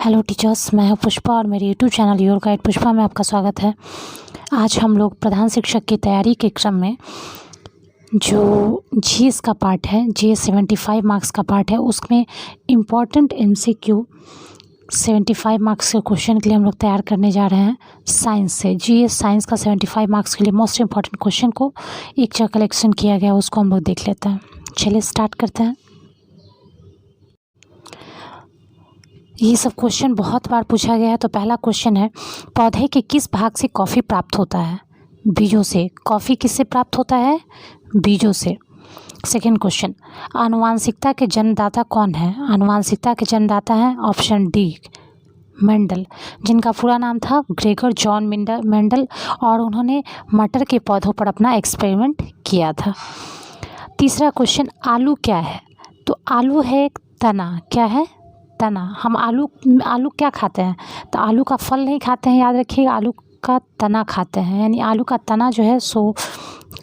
Hello teachers, मैं हूं पुष्पा और मेरे YouTube channel your guide Pushpa में आपका स्वागत है। आज हम लोग प्रधान शिक्षक की तैयारी के क्रम में जो जीएस का पार्ट है, जीएस 75 मार्क्स का पार्ट है, उसमें इम्पॉर्टेंट एमसीक्यू 75 मार्क्स के क्वेश्चन के लिए हम लोग तैयार करने जा रहे हैं साइंस से। जीएस साइंस का 75 मार्क्स के लिए मोस्ट इम्पॉर्टेंट क्वेश्चन को एक जगह कलेक्शन किया गया, उसको हम लोग देख लेते हैं। चलिए स्टार्ट करते हैं। ये सब क्वेश्चन बहुत बार पूछा गया है। तो पहला क्वेश्चन है, पौधे के किस भाग से कॉफ़ी प्राप्त होता है? बीजों से। कॉफ़ी किससे प्राप्त होता है? बीजों से। सेकेंड क्वेश्चन, आनुवांशिकता के जन्मदाता कौन है? आनुवांशिकता के जन्मदाता है ऑप्शन डी मेंडल, जिनका पूरा नाम था ग्रेगर जॉन मेंडल, और उन्होंने मटर के पौधों पर अपना एक्सपेरिमेंट किया था। तीसरा क्वेश्चन, आलू क्या है? तो आलू है एक तना। क्या है? तना। हम आलू क्या खाते हैं? तो आलू का फल नहीं खाते हैं, याद रखिएगा, आलू का तना खाते हैं, यानी आलू का तना जो है सो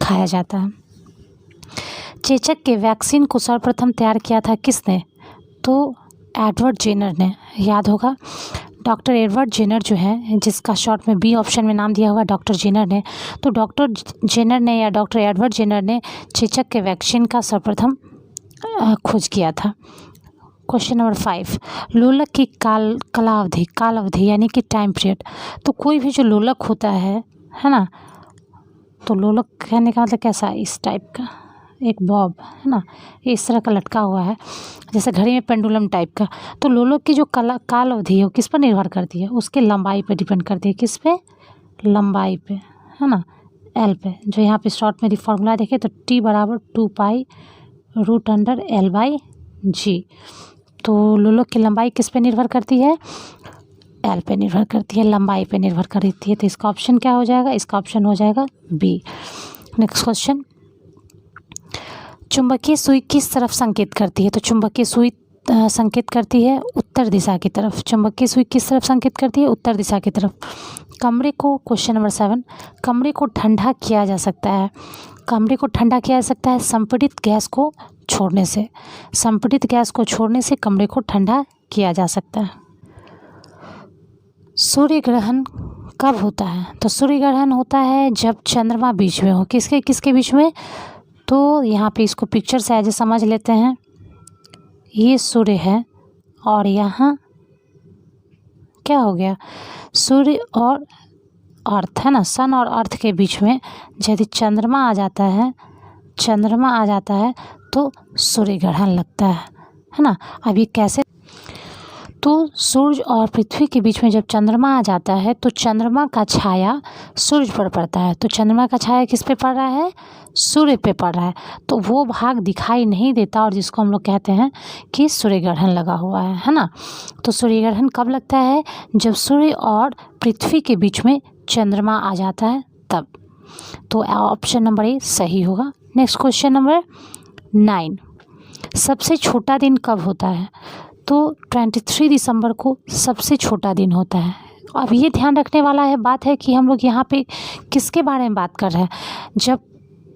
खाया जाता है। चेचक के वैक्सीन को सर्वप्रथम तैयार किया था किसने? तो एडवर्ड जेनर ने। याद होगा, डॉक्टर एडवर्ड जेनर जो है, जिसका शॉर्ट में बी ऑप्शन में नाम दिया हुआ डॉक्टर जेनर ने। तो डॉक्टर जेनर ने या डॉक्टर एडवर्ड जेनर ने चेचक के वैक्सीन का सर्वप्रथम खोज किया था। क्वेश्चन नंबर 5, लोलक की कालावधि यानी कि टाइम पीरियड। तो कोई भी जो लोलक होता है ना, तो लोलक कहने का मतलब कैसा है? इस टाइप का एक बॉब है ना, इस तरह का लटका हुआ है, जैसे घड़ी में पेंडुलम टाइप का। तो लोलक की जो कालावधि है वो किस पर निर्भर करती है? उसके लंबाई पर डिपेंड करती है। किस पे? लंबाई पे, है ना, एल पे। जो यहाँ पे शॉर्ट में फॉर्मूला देखे तो T बराबर 2π√L/G। तो लोलक की लंबाई किस पे निर्भर करती है? एल पे निर्भर करती है, लंबाई पे निर्भर करती है। तो इसका ऑप्शन क्या हो जाएगा? इसका ऑप्शन हो जाएगा बी। नेक्स्ट क्वेश्चन, चुंबकीय सुई किस तरफ संकेत करती है? तो चुंबकीय सुई संकेत करती है उत्तर दिशा की तरफ। चुंबकीय सुई किस तरफ संकेत करती है? उत्तर दिशा की तरफ। कमरे को, क्वेश्चन नंबर 7, कमरे को ठंडा किया जा सकता है। कमरे को ठंडा किया जा सकता है संपीड़ित गैस को छोड़ने से। संपीड़ित गैस को छोड़ने से कमरे को ठंडा किया जा सकता है। सूर्य ग्रहण कब होता है? तो सूर्य ग्रहण होता है जब चंद्रमा बीच में हो। किसके किसके बीच में? तो यहाँ पे इसको पिक्चर से ऐसे समझ लेते हैं, ये सूर्य है और यहाँ क्या हो गया? सूर्य और अर्थ है ना, सन और अर्थ के बीच में यदि चंद्रमा आ जाता है तो सूर्य ग्रहण लगता है ना। अब ये कैसे? तो सूर्य और पृथ्वी के बीच में जब चंद्रमा आ जाता है तो चंद्रमा का छाया सूर्य पर पड़ता है। तो चंद्रमा का छाया किस पे पड़ रहा है? सूर्य पे पड़ रहा है। तो वो भाग दिखाई नहीं देता, और जिसको हम लोग कहते हैं कि सूर्य ग्रहण लगा हुआ है ना। तो सूर्य ग्रहण कब लगता है? जब सूर्य और पृथ्वी के बीच में चंद्रमा आ जाता है तब। तो ऑप्शन नंबर ए सही होगा। नेक्स्ट क्वेश्चन नंबर 9, सबसे छोटा दिन कब होता है? तो 23 दिसंबर को सबसे छोटा दिन होता है। अब ये ध्यान रखने वाला बात है कि हम लोग यहाँ पे किसके बारे में बात कर रहे हैं। जब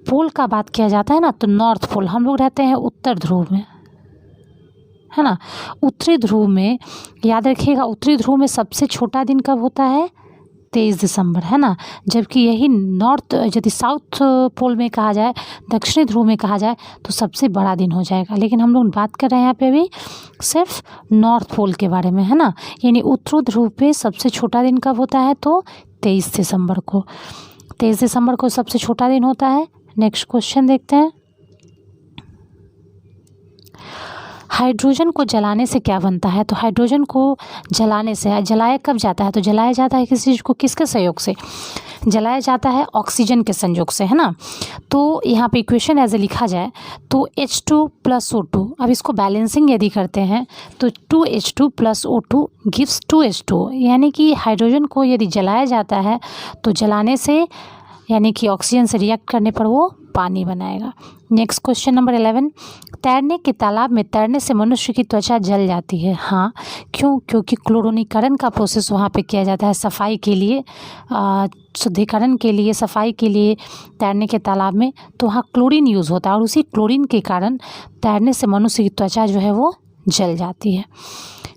पोल का बात किया जाता है ना, तो नॉर्थ पोल, हम लोग रहते हैं उत्तर ध्रुव में, है ना। उत्तरी ध्रुव में, याद रखिएगा, उत्तरी ध्रुव में सबसे छोटा दिन कब होता है? 23 दिसंबर, है ना। जबकि यही नॉर्थ, यदि साउथ पोल में कहा जाए, दक्षिणी ध्रुव में कहा जाए, तो सबसे बड़ा दिन हो जाएगा। लेकिन हम लोग बात कर रहे हैं यहाँ पे अभी सिर्फ नॉर्थ पोल के बारे में, है ना। यानी उत्तरी ध्रुव पे सबसे छोटा दिन कब होता है? तो 23 दिसंबर को। 23 दिसंबर को सबसे छोटा दिन होता है। नेक्स्ट क्वेश्चन देखते हैं, हाइड्रोजन को जलाने से क्या बनता है? तो हाइड्रोजन को जलाने से, जलाया कब जाता है? तो जलाया जाता है किसी चीज़ को किसके सहयोग से? जलाया जाता है ऑक्सीजन के संयोग से, है ना। तो यहाँ पे इक्वेशन ऐसे लिखा जाए तो H2 + O2, अब इसको बैलेंसिंग यदि करते हैं तो 2H2 + O2 गिव्स 2H2, यानी कि हाइड्रोजन को यदि जलाया जाता है तो जलाने से, यानी कि ऑक्सीजन से रिएक्ट करने पर वो पानी बनाएगा। नेक्स्ट क्वेश्चन नंबर 11, तैरने के तालाब में तैरने से मनुष्य की त्वचा जल जाती है। हाँ, क्यों? क्योंकि क्लोरीनीकरण का प्रोसेस वहाँ पे किया जाता है सफाई के लिए, शुद्धिकरण के लिए, सफाई के लिए तैरने के तालाब में। तो वहाँ क्लोरीन यूज़ होता है और उसी क्लोरीन के कारण तैरने से मनुष्य की त्वचा जो है वो जल जाती है।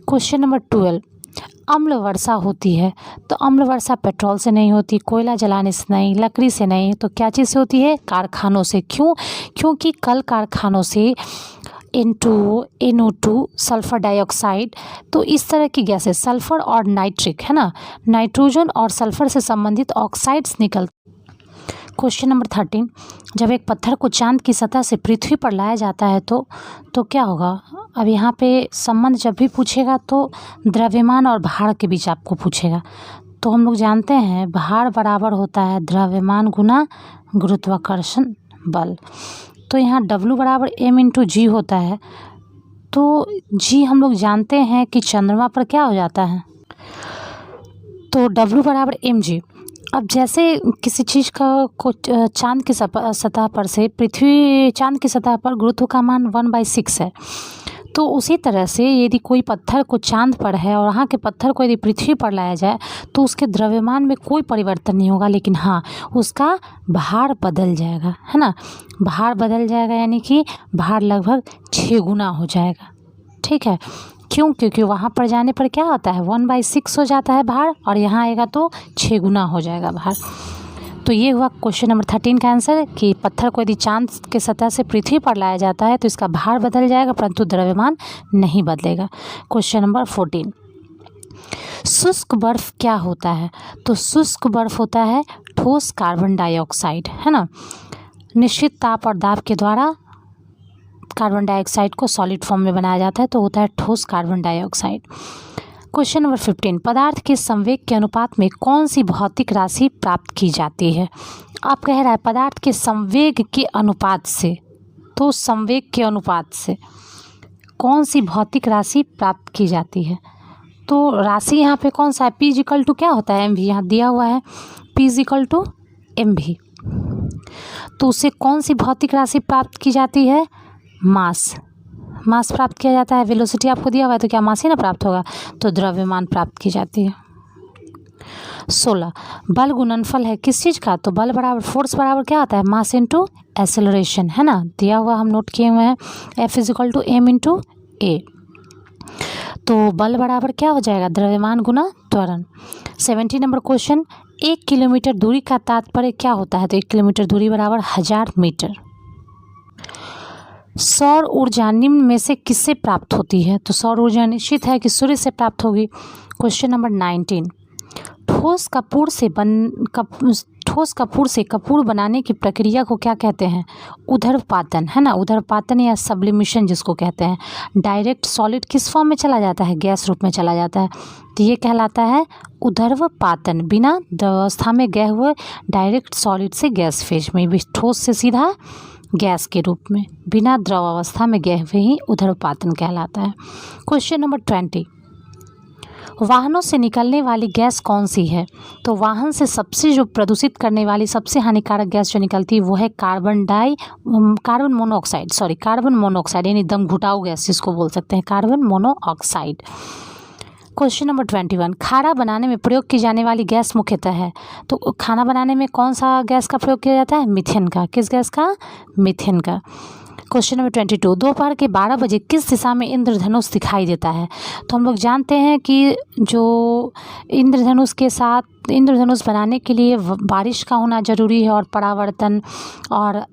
क्वेश्चन नंबर 12, अम्ल वर्षा होती है, तो अम्ल वर्षा पेट्रोल से नहीं होती, कोयला जलाने से नहीं, लकड़ी से नहीं, तो क्या चीज़ से होती है? कारखानों से। क्यों? क्योंकि कल कारखानों से N2, NO2, सल्फ़र डाइऑक्साइड, तो इस तरह की गैसेस, सल्फ़र और नाइट्रिक, है ना, नाइट्रोजन और सल्फ़र से संबंधित ऑक्साइड्स निकलते। क्वेश्चन नंबर 13, जब एक पत्थर को चांद की सतह से पृथ्वी पर लाया जाता है तो क्या होगा? अब यहाँ पे संबंध जब भी पूछेगा तो द्रव्यमान और भार के बीच आपको पूछेगा। तो हम लोग जानते हैं भार बराबर होता है द्रव्यमान गुना गुरुत्वाकर्षण बल। तो यहाँ W बराबर m/g होता है। तो g हम लोग जानते हैं कि चंद्रमा पर क्या हो जाता है, तो W बराबर mg। अब जैसे किसी चीज़ को चांद की सतह पर से पृथ्वी, चांद की सतह पर गुरुत्व का मान 1/6 है, तो उसी तरह से यदि कोई पत्थर को चांद पर है और वहाँ के पत्थर को यदि पृथ्वी पर लाया जाए तो उसके द्रव्यमान में कोई परिवर्तन नहीं होगा, लेकिन हाँ उसका भार बदल जाएगा, है ना, भार बदल जाएगा, यानी कि भार लगभग 6 गुना हो जाएगा। ठीक है, क्यों? क्योंकि वहाँ पर जाने पर क्या होता है 1/6 हो जाता है भार, और यहाँ आएगा तो 6 गुना हो जाएगा भार। तो ये हुआ क्वेश्चन नंबर 13 का आंसर कि पत्थर को यदि चांद के सतह से पृथ्वी पर लाया जाता है तो इसका भार बदल जाएगा परंतु द्रव्यमान नहीं बदलेगा। क्वेश्चन नंबर 14, शुष्क बर्फ क्या होता है? तो शुष्क बर्फ होता है ठोस कार्बन डाइऑक्साइड, है ना, निश्चित ताप और दाब के द्वारा कार्बन डाइऑक्साइड को सॉलिड फॉर्म में बनाया जाता है, तो होता है ठोस कार्बन डाइऑक्साइड। क्वेश्चन नंबर 15, पदार्थ के संवेग के अनुपात में कौन सी भौतिक राशि प्राप्त की जाती है? आप कह रहा है पदार्थ के संवेग के अनुपात से, तो संवेग के अनुपात से कौन सी भौतिक राशि प्राप्त की जाती है? तो राशि यहाँ पे कौन सा है? P इक्वल टू क्या होता है? mv, यहाँ दिया हुआ है P इक्वल टू mv। तो उससे कौन सी भौतिक राशि प्राप्त की जाती है? मास प्राप्त किया जाता है। वेलोसिटी आपको दिया हुआ है तो क्या मास ही ना प्राप्त होगा, तो द्रव्यमान प्राप्त की जाती है। 16, बल गुणनफल है किस चीज़ का? तो बल बराबर फोर्स बराबर क्या होता है? मास इंटू एक्सेलरेशन, है ना, दिया हुआ हम नोट किए हुए हैं F इक्वल टू m/a। तो बल बराबर क्या हो जाएगा? द्रव्यमान गुना त्वरण। 17 नंबर क्वेश्चन, 1 किलोमीटर दूरी का तात्पर्य क्या होता है? तो 1 किलोमीटर दूरी बराबर 1000 मीटर। सौर ऊर्जा निम्न में से किससे प्राप्त होती है? तो सौर ऊर्जा निश्चित है कि सूर्य से प्राप्त होगी। क्वेश्चन नंबर 19, ठोस कपूर से कपूर बनाने की प्रक्रिया को क्या कहते हैं? ऊर्ध्वपातन, है ना, ऊर्ध्वपातन या सब्लिमेशन जिसको कहते हैं। डायरेक्ट सॉलिड किस फॉर्म में चला जाता है? गैस रूप में चला जाता है, तो ये कहलाता है ऊर्ध्वपातन। बिना द्रवावस्था में गए हुए डायरेक्ट सॉलिड से गैस फेज में, ठोस से सीधा गैस के रूप में, बिना द्रवावस्था में गए हुए ही ऊर्ध्वपातन कहलाता है। क्वेश्चन नंबर 20, वाहनों से निकलने वाली गैस कौन सी है? तो वाहन से सबसे जो प्रदूषित करने वाली सबसे हानिकारक गैस जो निकलती है वो है कार्बन मोनोऑक्साइड, यानी दम घुटाऊ गैस जिसको बोल सकते हैं, कार्बन मोनोऑक्साइड। क्वेश्चन नंबर 21, खाना बनाने में प्रयोग की जाने वाली गैस मुख्यतः है? तो खाना बनाने में कौन सा गैस का प्रयोग किया जाता है? मीथेन का। किस गैस का? मीथेन का। क्वेश्चन नंबर 22, दोपहर के 12 बजे किस दिशा में इंद्रधनुष दिखाई देता है? तो हम लोग जानते हैं कि जो इंद्रधनुष बनाने के लिए बारिश का होना जरूरी है और परावर्तन और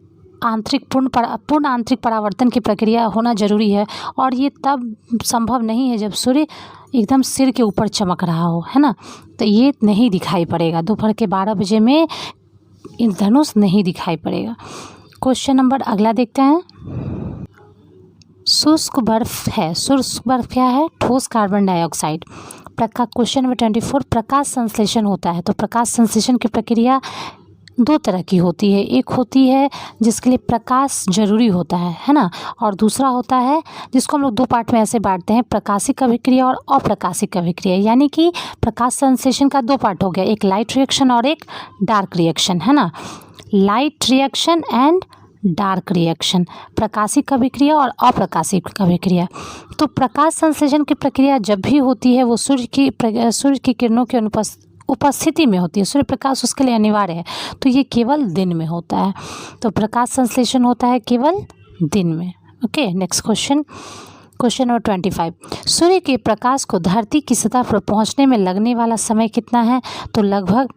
पूर्ण आंतरिक परावर्तन की प्रक्रिया होना जरूरी है, और ये तब संभव नहीं है जब सूर्य एकदम सिर के ऊपर चमक रहा हो, है ना, तो ये नहीं दिखाई पड़ेगा। दोपहर के 12 बजे में इंद्रधनुष नहीं दिखाई पड़ेगा। क्वेश्चन नंबर अगला देखते हैं। शुष्क बर्फ क्या है? ठोस कार्बन डाइऑक्साइड। क्वेश्चन नंबर 24, प्रकाश संश्लेषण होता है। तो प्रकाश संश्लेषण की प्रक्रिया 2 तरह की होती है। एक होती है जिसके लिए प्रकाश जरूरी होता है ना, और दूसरा होता है जिसको हम लोग 2 पार्ट में ऐसे बांटते हैं, प्रकाशिक अभिक्रिया और अप्रकाशिक अभिक्रिया। यानी कि प्रकाश संश्लेषण का 2 पार्ट हो गया, एक लाइट रिएक्शन और एक डार्क रिएक्शन, है ना, light reaction and dark reaction, प्रकाशिक अभिक्रिया और अप्रकाशिक अभिक्रिया। तो प्रकाश संश्लेषण की प्रक्रिया जब भी होती है वो सूर्य की किरणों के उपस्थिति में होती है, सूर्य प्रकाश उसके लिए अनिवार्य है, तो ये केवल दिन में होता है। तो प्रकाश संश्लेषण होता है केवल दिन में। Okay, next question, question number 25, सूर्य के प्रकाश को धरती की सतह पर पहुंचने में लगने वाला समय कितना है? तो लगभग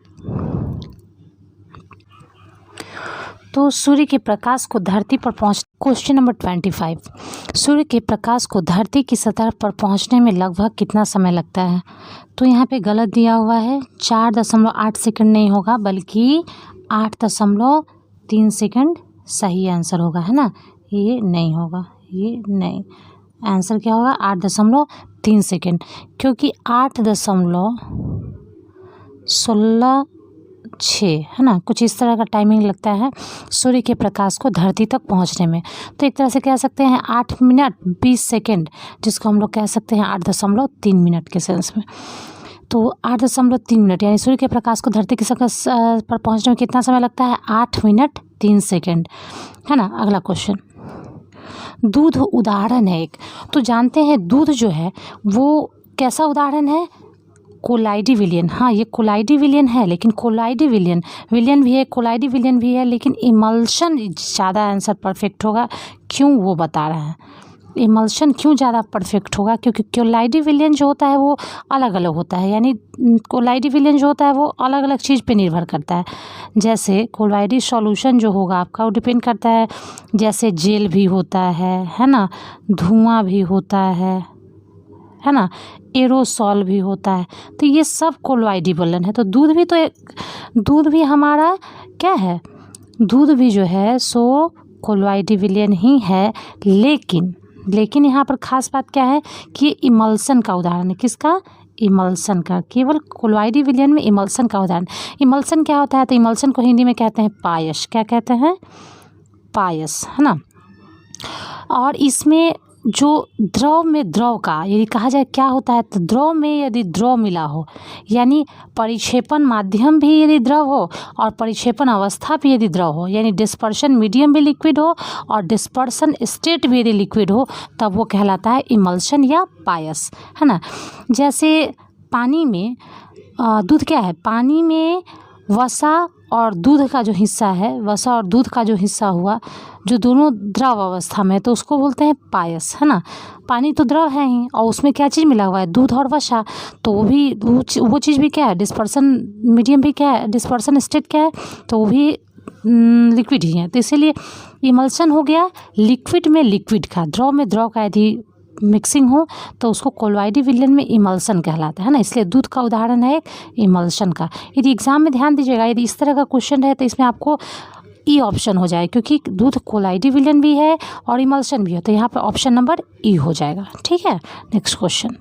सूर्य के प्रकाश को धरती पर पहुंच क्वेश्चन नंबर 25, सूर्य के प्रकाश को धरती की सतह पर पहुंचने में लगभग कितना समय लगता है? तो यहाँ पे गलत दिया हुआ है, 4.8 सेकंड नहीं होगा बल्कि 8.3 सेकंड सही आंसर होगा, है ना। ये नहीं होगा, ये नहीं, आंसर क्या होगा? 8.3 सेकंड, क्योंकि 8.16 है ना, कुछ इस तरह का टाइमिंग लगता है सूर्य के प्रकाश को धरती तक पहुंचने में। तो एक तरह से कह सकते हैं 8 मिनट 20 सेकंड, जिसको हम लोग कह सकते हैं 8.3 मिनट के सेंस में। तो 8.3 मिनट यानी सूर्य के प्रकाश को धरती की सतह पर पहुंचने में कितना समय लगता है? 8 मिनट 3 सेकंड, है ना। अगला क्वेश्चन, दूध उदाहरण है एक। तो जानते हैं दूध जो है वो कैसा उदाहरण है? कोलाइडी विलियन। हाँ, ये कोलाइडी विलियन है, लेकिन कोलाइडी विलियन भी है, कोलाइडी विलियन भी है, लेकिन इमल्शन ज़्यादा आंसर परफेक्ट होगा। क्यों, वो बता रहे हैं। इमल्शन क्यों ज़्यादा परफेक्ट होगा? क्योंकि कोलाइडी विलियन जो होता है वो अलग अलग होता है, यानी कोलाइडी विलियन जो होता है वो अलग अलग चीज़ पे निर्भर करता है। जैसे कोलाइडी सॉल्यूशन जो होगा आपका वो डिपेंड करता है, जैसे जेल भी होता है ना, धुआं भी होता है ना, एरोसॉल भी होता है। तो ये सब कोलाइडी विलियन है। तो दूध भी हमारा क्या है? दूध भी जो है सो कोलाइडी विलियन ही है, लेकिन यहाँ पर खास बात क्या है कि ये इमल्सन का उदाहरण है। किसका? इमल्सन का। केवल कोलाइडी विलियन में इमल्सन का उदाहरण। इमल्सन क्या होता है? तो इमल्सन को हिंदी में कहते हैं पायस। क्या कहते हैं? पायस, है ना। और इसमें जो द्रव में द्रव का यदि कहा जाए क्या होता है, तो द्रव में यदि द्रव मिला हो, यानी परिक्षेपण माध्यम भी यदि द्रव हो और परिक्षेपण अवस्था भी यदि द्रव हो, यानी डिस्पर्शन मीडियम भी लिक्विड हो और डिस्पर्शन स्टेट भी यदि लिक्विड हो, तब वो कहलाता है इमल्शन या पायस, है ना। जैसे पानी में दूध क्या है? पानी में वसा और दूध का जो हिस्सा है, वसा और दूध का जो हिस्सा हुआ, जो दोनों द्रव अवस्था में, तो उसको बोलते हैं पायस, है ना। पानी तो द्रव है ही, और उसमें क्या चीज़ मिला हुआ है? दूध और वसा। तो वो चीज़ भी क्या है? डिस्पर्सन मीडियम भी क्या है? डिस्पर्सन स्टेट क्या है? तो वो भी लिक्विड ही है। तो इसीलिए इमल्शन हो गया लिक्विड में लिक्विड का, द्रव में द्रव का यदि मिक्सिंग हो तो उसको कोलाइडी विलियन में इमल्शन कहलाता है ना। इसलिए दूध का उदाहरण है एक इमल्शन का। यदि एग्जाम में ध्यान दीजिएगा, यदि इस तरह का क्वेश्चन है तो इसमें आपको ई ऑप्शन हो जाए, क्योंकि दूध कोलाइडी विलियन भी है और इमल्शन भी है, तो यहाँ पर ऑप्शन नंबर ई हो जाएगा। ठीक है, नेक्स्ट क्वेश्चन,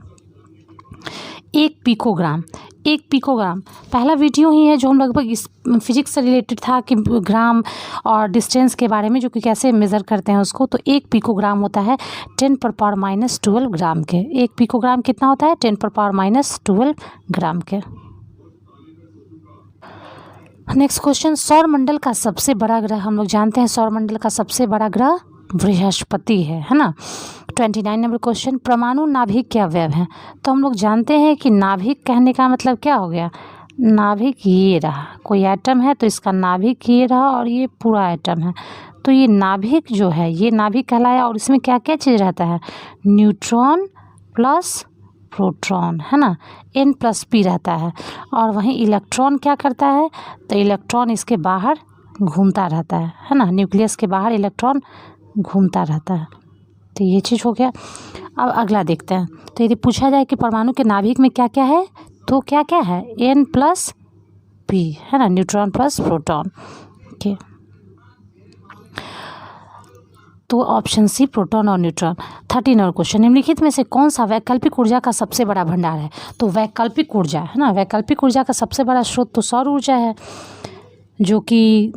1 पिकोग्राम। 1 पिकोग्राम पहला वीडियो ही है जो हम लगभग इस फिजिक्स से रिलेटेड था कि ग्राम और डिस्टेंस के बारे में, जो कि कैसे मेज़र करते हैं उसको। तो 1 पिकोग्राम होता है 10⁻⁻12 ग्राम के। 1 पिकोग्राम कितना होता है? 10⁻⁻12 ग्राम के। नेक्स्ट क्वेश्चन, सौरमंडल का सबसे बड़ा ग्रह, हम लोग जानते हैं सौरमंडल का सबसे बड़ा ग्रह बृहस्पति है ना। 29 नंबर क्वेश्चन, परमाणु नाभिक के अवयव हैं। तो हम लोग जानते हैं कि नाभिक कहने का मतलब क्या हो गया? नाभिक ये रहा, कोई एटम है तो इसका नाभिक ये रहा और ये पूरा एटम है, तो ये नाभिक जो है ये नाभिक कहलाया। और इसमें क्या क्या चीज़ रहता है? न्यूट्रॉन प्लस प्रोटॉन, है ना, N+P रहता है। और वहीं इलेक्ट्रॉन क्या करता है? तो इलेक्ट्रॉन इसके बाहर घूमता रहता है ना, न्यूक्लियस के बाहर इलेक्ट्रॉन घूमता रहता है। तो ये चीज़ हो गया। अब अगला देखते हैं। तो यदि पूछा जाए कि परमाणु के नाभिक में क्या क्या है, तो क्या क्या है? N+P, है ना, न्यूट्रॉन प्लस प्रोटॉन। ओके, तो ऑप्शन सी प्रोटॉन और न्यूट्रॉन। 30 नंबर क्वेश्चन, निम्नलिखित में से कौन सा वैकल्पिक ऊर्जा का सबसे बड़ा भंडार है? तो वैकल्पिक ऊर्जा, है ना, वैकल्पिक ऊर्जा का सबसे बड़ा स्रोत तो सौर ऊर्जा है, जो कि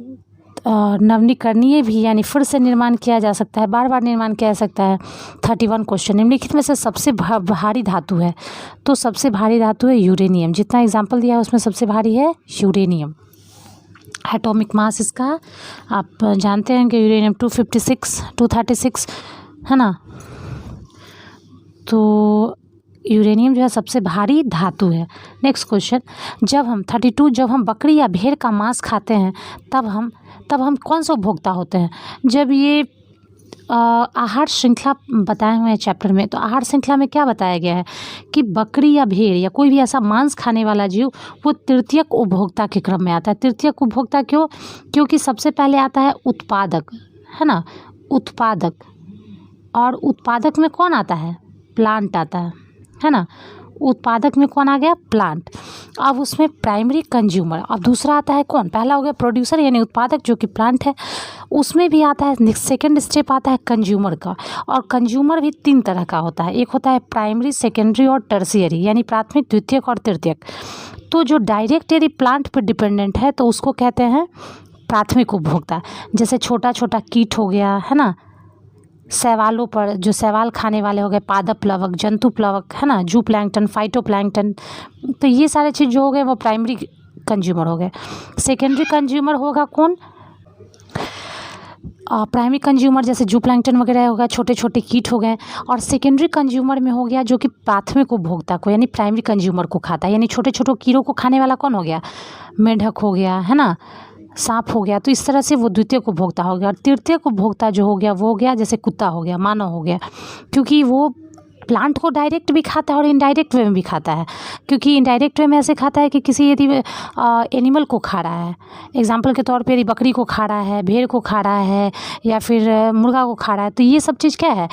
नवीकरणीय भी, यानी फिर से निर्माण किया जा सकता है, बार बार निर्माण किया जा सकता है। 31 क्वेश्चन, निम्नलिखित में से सबसे भारी धातु है। तो सबसे भारी धातु है यूरेनियम। जितना एग्जाम्पल दिया है उसमें सबसे भारी है यूरेनियम। एटॉमिक मास इसका आप जानते हैं कि यूरेनियम 236 है ना। तो यूरेनियम जो है सबसे भारी धातु है। नेक्स्ट क्वेश्चन, जब हम बकरी या भेड़ का मांस खाते हैं तब हम कौन सा उपभोक्ता होते हैं? जब ये आहार श्रृंखला बताए हुए हैं चैप्टर में। तो आहार श्रृंखला में क्या बताया गया है कि बकरी या भेड़ या कोई भी ऐसा मांस खाने वाला जीव वो तृतीयक उपभोक्ता के क्रम में आता है। तृतीयक उपभोक्ता क्यों? क्योंकि सबसे पहले आता है उत्पादक, है ना, उत्पादक, और उत्पादक में कौन आता है? प्लांट आता है ना। उत्पादक में कौन आ गया? प्लांट। अब उसमें प्राइमरी कंज्यूमर, अब दूसरा आता है कौन? पहला हो गया प्रोड्यूसर यानी उत्पादक जो कि प्लांट है, उसमें भी आता है सेकंड स्टेप आता है कंज्यूमर का। और कंज्यूमर भी 3 तरह का होता है, एक होता है प्राइमरी, सेकेंडरी और टर्शियरी, यानी प्राथमिक, द्वितीयक और तृतीयक। तो जो डायरेक्ट यदि प्लांट पर डिपेंडेंट है तो उसको कहते हैं प्राथमिक उपभोक्ता। जैसे छोटा छोटा कीट हो गया, है ना, शैवालों पर जो शैवाल खाने वाले हो गए, पादप प्लवक, जंतु प्लवक, है ना, जू प्लैंकटन, फाइटो प्लैंकटन, तो ये सारे चीज़ जो हो गए वो प्राइमरी कंज्यूमर हो गए। सेकेंडरी कंज्यूमर होगा कौन? प्राइमरी कंज्यूमर जैसे जू प्लैंकटन वगैरह हो गया, छोटे छोटे कीट हो गए। और सेकेंडरी कंज्यूमर में हो गया जो कि प्राथमिक उपभोक्ता को यानी प्राइमरी कंज्यूमर को खाता है, यानी छोटे छोटे कीड़ों को खाने वाला कौन हो गया? मेंढक हो गया, है ना, सांप हो गया। तो इस तरह से वो द्वितीयक उपभोक्ता हो गया। और तृतीयक उपभोक्ता जो हो गया वो हो गया जैसे कुत्ता हो गया, मानव हो गया, क्योंकि वो प्लांट को डायरेक्ट भी खाता है और इनडायरेक्ट वे में भी खाता है। क्योंकि इनडायरेक्ट वे में ऐसे खाता है कि किसी यदि एनिमल को खा रहा है, एग्जाम्पल के तौर पे यदि बकरी को खा रहा है, भेड़ को खा रहा है, या फिर मुर्गा को खा रहा है, तो ये सब चीज़ क्या है?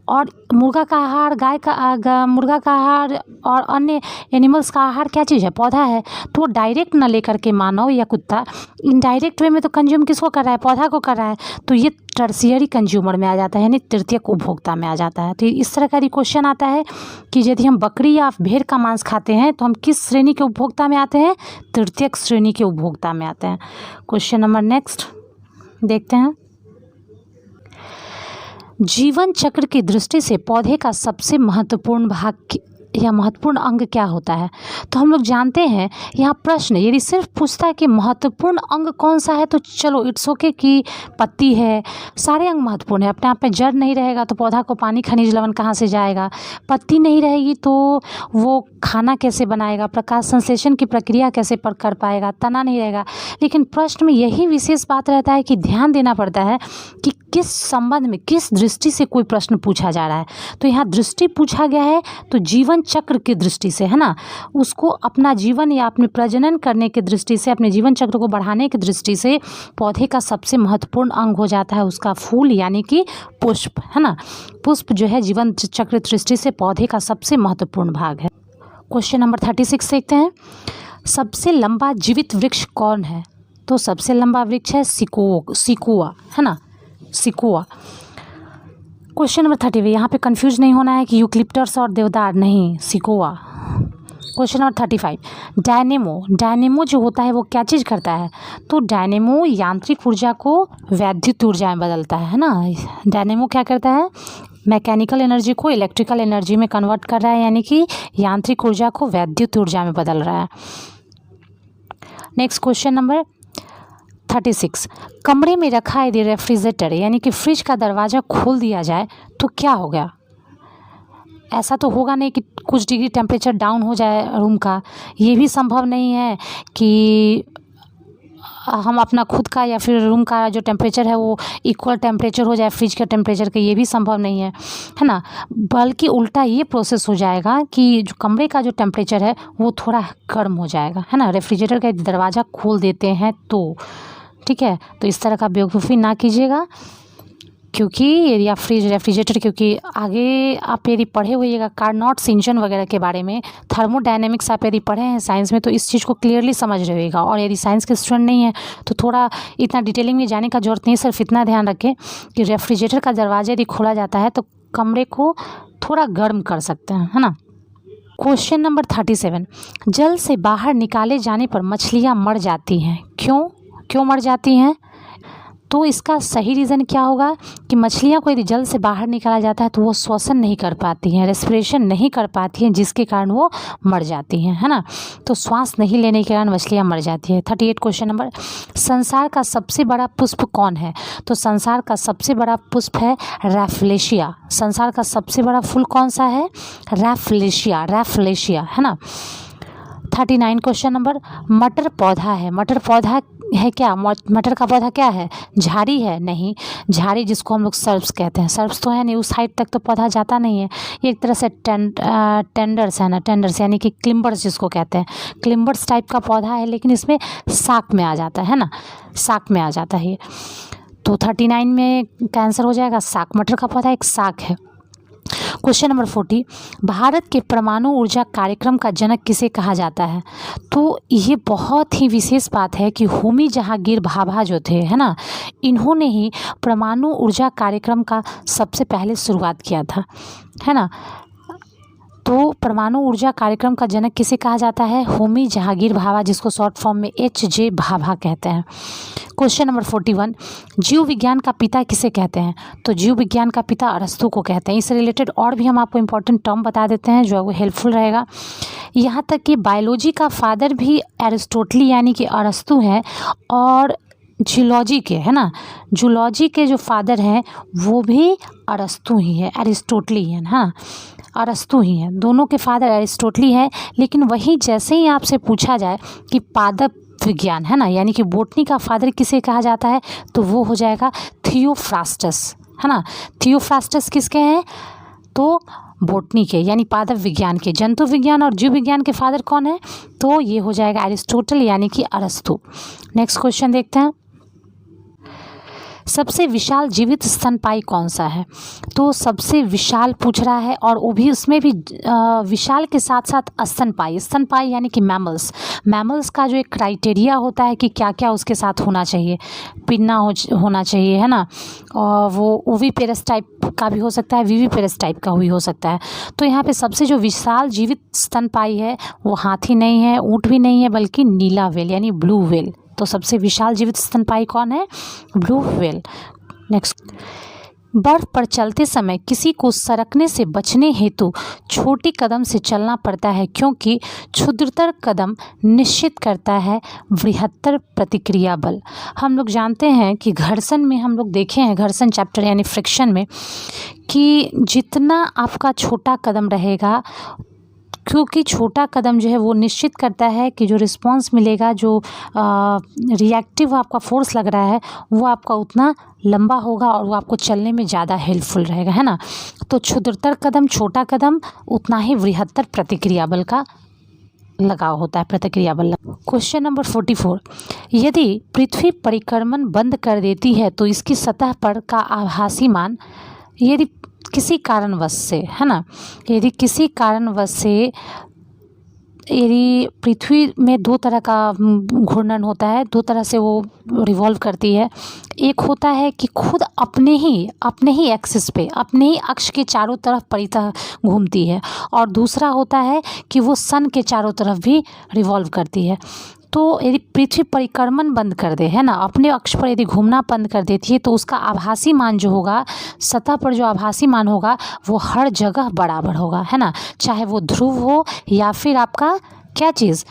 और मुर्गा का आहार, मुर्गा का आहार और अन्य एनिमल्स का आहार क्या चीज़ है? पौधा है। तो वो डायरेक्ट ना लेकर के मानव या कुत्ता इनडायरेक्ट वे में तो कंज्यूम किसको कर रहा है? पौधा को कर रहा है। तो ये टर्शियरी कंज्यूमर में आ जाता है, यानी तृतीयक उपभोक्ता में आ जाता है। तो इस तरह का क्वेश्चन आता है कि यदि हम बकरी या भेड़ का मांस खाते हैं तो हम किस श्रेणी के उपभोक्ता में आते हैं? तृतीयक श्रेणी के उपभोक्ता में आते हैं। क्वेश्चन नंबर नेक्स्ट देखते हैं। जीवन चक्र की दृष्टि से पौधे का सबसे महत्वपूर्ण भाग या महत्वपूर्ण अंग क्या होता है? तो हम लोग जानते हैं, यहाँ प्रश्न यदि सिर्फ पूछता है कि महत्वपूर्ण अंग कौन सा है तो चलो इट्स ओके कि पत्ती है, सारे अंग महत्वपूर्ण है। अपने आप में जड़ नहीं रहेगा तो पौधा को पानी, खनिज, लवण कहाँ से जाएगा? पत्ती नहीं रहेगी तो वो खाना कैसे बनाएगा? प्रकाश संश्लेषण की प्रक्रिया कैसे कर पाएगा? तना नहीं रहेगा। लेकिन प्रश्न में यही विशेष बात रहता है कि ध्यान देना पड़ता है कि किस संबंध में, किस दृष्टि से कोई प्रश्न पूछा जा रहा है। तो यहाँ दृष्टि पूछा गया है तो जीवन चक्र की दृष्टि से, है ना, उसको अपना जीवन या अपने प्रजनन करने की दृष्टि से, अपने जीवन चक्र को बढ़ाने की दृष्टि से पौधे का सबसे महत्वपूर्ण अंग हो जाता है उसका फूल यानी कि पुष्प, है ना। पुष्प जो है जीवन चक्र दृष्टि से पौधे का सबसे महत्वपूर्ण भाग है। क्वेश्चन नंबर 36 देखते हैं। सबसे लंबा जीवित वृक्ष कौन है? तो सबसे लंबा वृक्ष है सिकुआ, है ना, सिकुआ। क्वेश्चन नंबर 30, यहाँ पे कंफ्यूज नहीं होना है कि यूक्लिप्टस और देवदार, नहीं, सिकुआ। क्वेश्चन नंबर 35, डायनेमो जो होता है वो क्या चीज़ करता है? तो डायनेमो यांत्रिक ऊर्जा को वैद्युत ऊर्जा में बदलता है ना। डायनेमो क्या करता है? मैकेनिकल एनर्जी को इलेक्ट्रिकल एनर्जी में कन्वर्ट कर रहा है, यानी कि यांत्रिक ऊर्जा को वैद्युत ऊर्जा में बदल रहा है। नेक्स्ट क्वेश्चन नंबर 36, कमरे में रखा यदि रेफ्रिजरेटर यानी कि फ्रिज का दरवाज़ा खोल दिया जाए तो क्या होगा? ऐसा तो होगा नहीं कि कुछ डिग्री टेम्परेचर डाउन हो जाए रूम का, ये भी संभव नहीं है कि हम अपना खुद का या फिर रूम का जो टेम्परेचर है वो इक्वल टेम्परेचर हो जाए फ्रिज के टेम्परेचर का, ये भी संभव नहीं है ना। बल्कि उल्टा ये प्रोसेस हो जाएगा कि जो कमरे का जो टेम्परेचर है वो थोड़ा गर्म हो जाएगा, है ना। रेफ्रिजरेटर का दरवाज़ा खोल देते हैं तो, ठीक है। तो इस तरह का बेवकूफ़ी ना कीजिएगा, क्योंकि यदि आप रेफ्रिजरेटर, क्योंकि आगे आप यदि पढ़े होइएगा कार्नोट्स इंजन वगैरह के बारे में, थर्मोडायनेमिक्स आप यदि पढ़े हैं साइंस में तो इस चीज़ को क्लियरली समझ रहे होइएगा। और यदि साइंस के स्टूडेंट नहीं है तो थोड़ा इतना डिटेलिंग में जाने का जरूरत नहीं, सिर्फ इतना ध्यान रखें कि रेफ्रिजरेटर का दरवाज़ा यदि खोला जाता है तो कमरे को थोड़ा गर्म कर सकते हैं, है ना। क्वेश्चन नंबर 37, जल से बाहर निकाले जाने पर मछलियाँ मर जाती हैं, क्यों मर जाती हैं? तो इसका सही रीज़न क्या होगा कि मछलियाँ को यदि जल से बाहर निकाला जाता है तो वो श्वसन नहीं कर पाती हैं, रेस्पिरेशन नहीं कर पाती हैं, जिसके कारण वो मर जाती हैं, है ना। तो श्वास नहीं लेने के कारण मछलियाँ मर जाती हैं। 38 क्वेश्चन नंबर, संसार का सबसे बड़ा पुष्प कौन है? तो संसार का सबसे बड़ा पुष्प है रैफलेशिया। संसार का सबसे बड़ा फूल कौन सा है? रैफलेशिया, है ना। 39 क्वेश्चन नंबर, मटर पौधा है, मटर पौधा है क्या? मटर का पौधा क्या है? झाड़ी है? नहीं, झाड़ी जिसको हम लोग सर्ब्स कहते हैं, सर्ब्स तो है नहीं, उस हाइट तक तो पौधा जाता नहीं है। ये एक तरह से टेंडर्स है ना, टेंडर्स यानी कि क्लिम्बर्स जिसको कहते हैं, क्लिम्बर्स टाइप का पौधा है, लेकिन इसमें साक में आ जाता है ना, साक में आ जाता है ये। तो 39 में कैंसर हो जाएगा साक। मटर का पौधा एक साक है। क्वेश्चन नंबर 40, भारत के परमाणु ऊर्जा कार्यक्रम का जनक किसे कहा जाता है? तो ये बहुत ही विशेष बात है कि होमी जहांगीर भाभा जो थे, है ना, इन्होंने ही परमाणु ऊर्जा कार्यक्रम का सबसे पहले शुरुआत किया था, है ना। तो परमाणु ऊर्जा कार्यक्रम का जनक किसे कहा जाता है? होमी जहांगीर भाभा, जिसको शॉर्ट फॉर्म में HJ भाभा कहते हैं। क्वेश्चन नंबर 41, जीव विज्ञान का पिता किसे कहते हैं? तो जीव विज्ञान का पिता अरस्तु को कहते हैं। इससे रिलेटेड और भी हम आपको इंपॉर्टेंट टर्म बता देते हैं जो हेल्पफुल रहेगा। यहाँ तक कि बायोलॉजी का फादर भी एरिस्टोटल यानी कि अरस्तु हैं, और जूलॉजी के, है ना, जूलॉजी के जो फादर हैं वो भी अरस्तु ही है, एरिस्टोटलियन, हाँ, अरस्तु ही हैं। दोनों के फादर एरिस्टोटली हैं। लेकिन वही जैसे ही आपसे पूछा जाए कि पादप विज्ञान, है ना, यानी कि बोटनी का फादर किसे कहा जाता है, तो वो हो जाएगा थियोफ्रास्टस, है ना। थियोफ्रास्टस किसके हैं? तो बोटनी के यानी पादप विज्ञान के। जंतु विज्ञान और जीव विज्ञान के फादर कौन है? तो ये हो जाएगा एरिस्टोटल यानी कि अरस्तु। नेक्स्ट क्वेश्चन देखते हैं, सबसे विशाल जीवित स्तनपायी कौन सा है? तो सबसे विशाल पूछ रहा है, और वो भी उसमें भी विशाल के साथ साथ स्तनपायी। स्तनपायी यानी कि मैमल्स का जो एक क्राइटेरिया होता है कि क्या क्या उसके साथ होना चाहिए, पिन्ना होना चाहिए, है ना, और वो ओविपेरस टाइप का भी हो सकता है, विविपेरस टाइप का भी हो सकता है। तो यहाँ पे सबसे जो विशाल जीवित स्तनपायी है वो हाथी नहीं है, ऊँट भी नहीं है, बल्कि नीला व्हेल यानी ब्लू व्हेल। तो सबसे विशाल जीवित स्तनपायी कौन है? Blue whale. नेक्स्ट, बर्फ पर चलते समय किसी को सरकने से बचने हेतु छोटी कदम से चलना पड़ता है, क्योंकि क्षुद्रतर कदम निश्चित करता है बृहत्तर प्रतिक्रिया बल। हम लोग जानते हैं कि घर्षण में हम लोग देखे हैं, घर्षण चैप्टर यानी फ्रिक्शन में, कि जितना आपका छोटा कदम रहेगा, क्योंकि छोटा कदम जो है वो निश्चित करता है कि जो रिस्पांस मिलेगा, जो रिएक्टिव आपका फोर्स लग रहा है वो आपका उतना लंबा होगा और वो आपको चलने में ज़्यादा हेल्पफुल रहेगा, है ना। तो क्षुद्रतर कदम, छोटा कदम, उतना ही बृहत्तर प्रतिक्रिया बल का लगाव होता है, प्रतिक्रिया बल। क्वेश्चन नंबर 44, यदि पृथ्वी परिक्रमण बंद कर देती है तो इसकी सतह पर का आभासी मान, यदि किसी कारणवश से, है ना, यदि किसी कारणवश से, यदि पृथ्वी में दो तरह का घूर्णन होता है, दो तरह से वो रिवॉल्व करती है। एक होता है कि खुद अपने ही एक्सिस पे, अपने ही अक्ष के चारों तरफ परितः घूमती है, और दूसरा होता है कि वो सन के चारों तरफ भी रिवॉल्व करती है। तो यदि पृथ्वी परिक्रमण बंद कर दे, है ना, अपने अक्ष पर यदि घूमना बंद कर देती है, तो उसका आभासी मान जो होगा, सतह पर जो आभासी मान होगा वो हर जगह बराबर होगा, है ना, चाहे वो ध्रुव हो या फिर आपका क्या चीज़,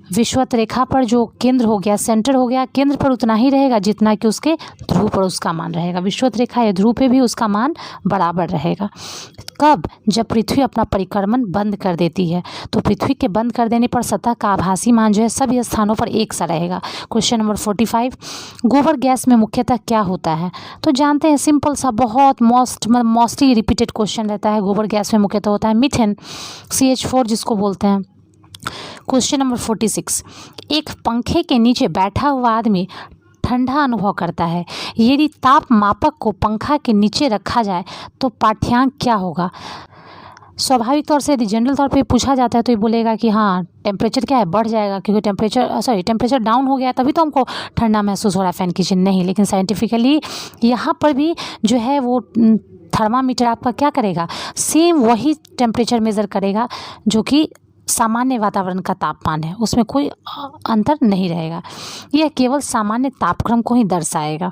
विषुवत रेखा पर जो केंद्र हो गया, सेंटर हो गया, केंद्र पर उतना ही रहेगा जितना कि उसके ध्रुव पर उसका मान रहेगा। विषुवत रेखा या ध्रुव पे भी उसका मान बराबर रहेगा। कब? जब पृथ्वी अपना परिक्रमण बंद कर देती है। तो पृथ्वी के बंद कर देने पर सतह का आभासी मान जो है सभी स्थानों पर एक सा रहेगा। क्वेश्चन नंबर 45, गोबर गैस में मुख्यतः क्या होता है? तो जानते हैं, सिंपल सा, बहुत मोस्टली रिपीटेड क्वेश्चन रहता है। गोबर गैस में मुख्यतः होता है मीथेन, CH4 जिसको बोलते हैं। क्वेश्चन नंबर 46, एक पंखे के नीचे बैठा हुआ आदमी ठंडा अनुभव करता है, यदि ताप मापक को पंखा के नीचे रखा जाए तो पाठ्यांक क्या होगा? स्वाभाविक तौर से यदि जनरल तौर पे पूछा जाता है तो ये बोलेगा कि हाँ, टेम्परेचर क्या है, बढ़ जाएगा, क्योंकि टेम्परेचर डाउन हो गया तभी तो हमको ठंडा महसूस हो रहा है फैन की। नहीं, लेकिन साइंटिफिकली यहाँ पर भी जो है वो थर्मामीटर आपका क्या करेगा, सेम वही टेम्परेचर मेज़र करेगा जो कि सामान्य वातावरण का तापमान है, उसमें कोई अंतर नहीं रहेगा, यह केवल सामान्य तापक्रम को ही दर्शाएगा।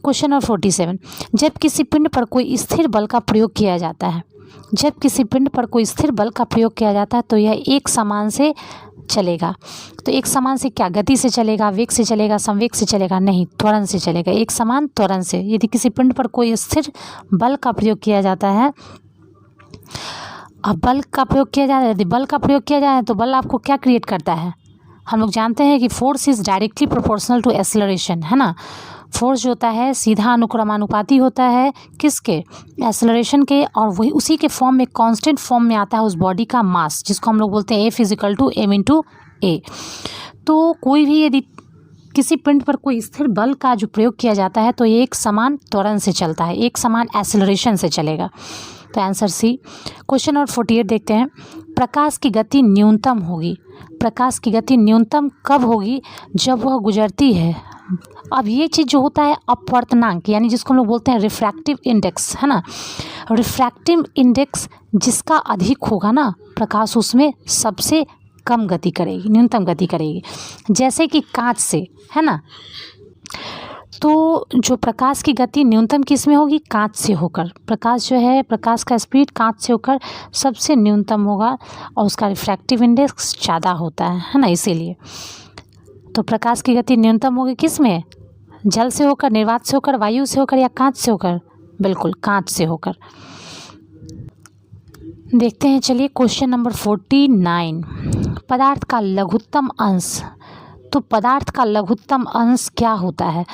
क्वेश्चन नंबर 47, जब किसी पिंड पर कोई स्थिर बल का प्रयोग किया जाता है, जब किसी पिंड पर कोई स्थिर बल का प्रयोग किया जाता है तो यह एक समान से चलेगा। तो एक समान से क्या, गति से चलेगा, वेग से चलेगा, संवेग से चलेगा? नहीं, त्वरण से चलेगा, एक समान त्वरण से। यदि किसी पिंड पर कोई स्थिर बल का प्रयोग किया जाता है, अब बल का प्रयोग किया जाता है, यदि बल का प्रयोग किया जाए तो बल आपको क्या क्रिएट करता है? हम लोग जानते हैं कि force is directly proportional to acceleration, है ना। फोर्स जो होता है सीधा अनुक्रमानुपाती होता है किसके, एक्सेलरेशन के, और वही उसी के फॉर्म में कांस्टेंट फॉर्म में आता है उस बॉडी का मास, जिसको हम लोग बोलते हैं F equal to M into A. तो कोई भी यदि किसी पिंड पर कोई स्थिर बल का जो प्रयोग किया जाता है तो ये एक समान त्वरण से चलता है, एक समान एक्सेलरेशन से चलेगा। तो आंसर सी। क्वेश्चन नंबर 48 देखते हैं। प्रकाश की गति न्यूनतम होगी, प्रकाश की गति न्यूनतम कब होगी, जब वह गुजरती है। अब ये चीज़ जो होता है अपवर्तनांक, यानी जिसको हम लोग बोलते हैं रिफ्रैक्टिव इंडेक्स, है ना। रिफ्रैक्टिव इंडेक्स जिसका अधिक होगा ना, प्रकाश उसमें सबसे कम गति करेगी, न्यूनतम गति करेगी। जैसे कि कांच से, है ना, तो जो प्रकाश की गति न्यूनतम किस में होगी, कांच से होकर। प्रकाश जो है, प्रकाश का स्पीड कांच से होकर सबसे न्यूनतम होगा और उसका रिफ्रैक्टिव इंडेक्स ज़्यादा होता है ना, इसीलिए। तो प्रकाश की गति न्यूनतम होगी किस में, जल से होकर, निर्वात से होकर, वायु से होकर या कांच से होकर, बिल्कुल कांच से होकर। देखते हैं चलिए क्वेश्चन नंबर 49। पदार्थ का लघुत्तम अंश, तो पदार्थ का लघुत्तम अंश क्या होता है।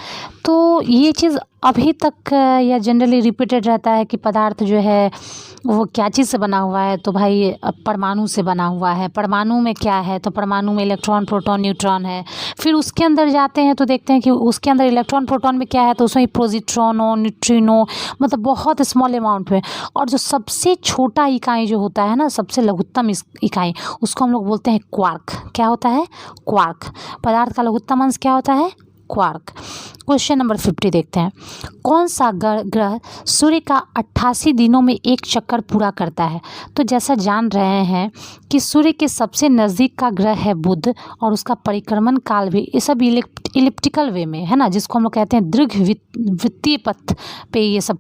तो ये चीज़ अभी तक या जनरली रिपीटेड रहता है कि पदार्थ जो है वो क्या चीज़ से बना हुआ है, तो भाई परमाणु से बना हुआ है। परमाणु में क्या है, तो परमाणु में इलेक्ट्रॉन, प्रोटॉन, न्यूट्रॉन है। फिर उसके अंदर जाते हैं तो देखते हैं कि उसके अंदर इलेक्ट्रॉन, प्रोटॉन में क्या है, तो उसमें पॉजिट्रॉनो, न्यूट्रिनो, मतलब बहुत स्मॉल अमाउंट में। और जो सबसे छोटा इकाई जो होता है ना, सबसे लघुत्तम इकाई, उसको हम लोग बोलते हैं क्वार्क। क्या होता है, क्वार्क। पदार्थ का लघुत्तम अंश क्या होता है, क्वार्क। क्वेश्चन नंबर 50 देखते हैं। कौन सा ग्रह सूर्य का 88 दिनों में एक चक्कर पूरा करता है। तो जैसा जान रहे हैं कि सूर्य के सबसे नज़दीक का ग्रह है बुध, और उसका परिक्रमण काल भी ये सब इलिप्टिकल वे में, है ना, जिसको हम लोग कहते हैं दीर्घ वृत्तीय पथ पे ये सब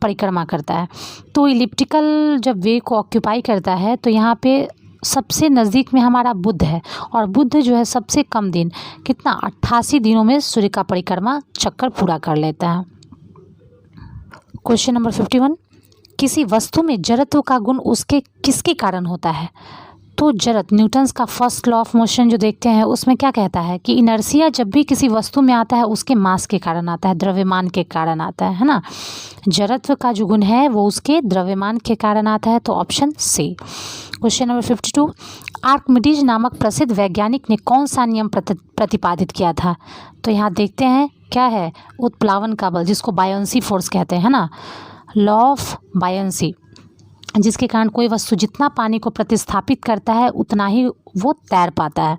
परिक्रमा करता है। तो इलिप्टिकल जब वे को ऑक्यूपाई करता है तो यहाँ पे सबसे नज़दीक में हमारा बुध है, और बुध जो है सबसे कम दिन, कितना, 88 दिनों में सूर्य का परिक्रमा चक्कर पूरा कर लेता है। Question number 51। किसी वस्तु में जड़त्व का गुण उसके किसके कारण होता है। तो जड़त्व, न्यूटन्स का फर्स्ट लॉ ऑफ मोशन जो देखते हैं उसमें क्या कहता है कि इनर्शिया जब भी किसी वस्तु में आता है उसके मास के कारण आता है, द्रव्यमान के कारण आता है ना। जड़त्व का जो गुण है वो उसके द्रव्यमान के कारण आता है, तो option C. Question number 52। Archimedes नामक प्रसिद्ध वैज्ञानिक ने कौन सा नियम प्रतिपादित किया था। तो यहाँ देखते हैं क्या है, उत्प्लावन का बल, जिसको बायोंसी फोर्स कहते हैं ना, लॉ ऑफ बायोंसी, जिसके कारण कोई वस्तु जितना पानी को प्रतिस्थापित करता है उतना ही वो तैर पाता है।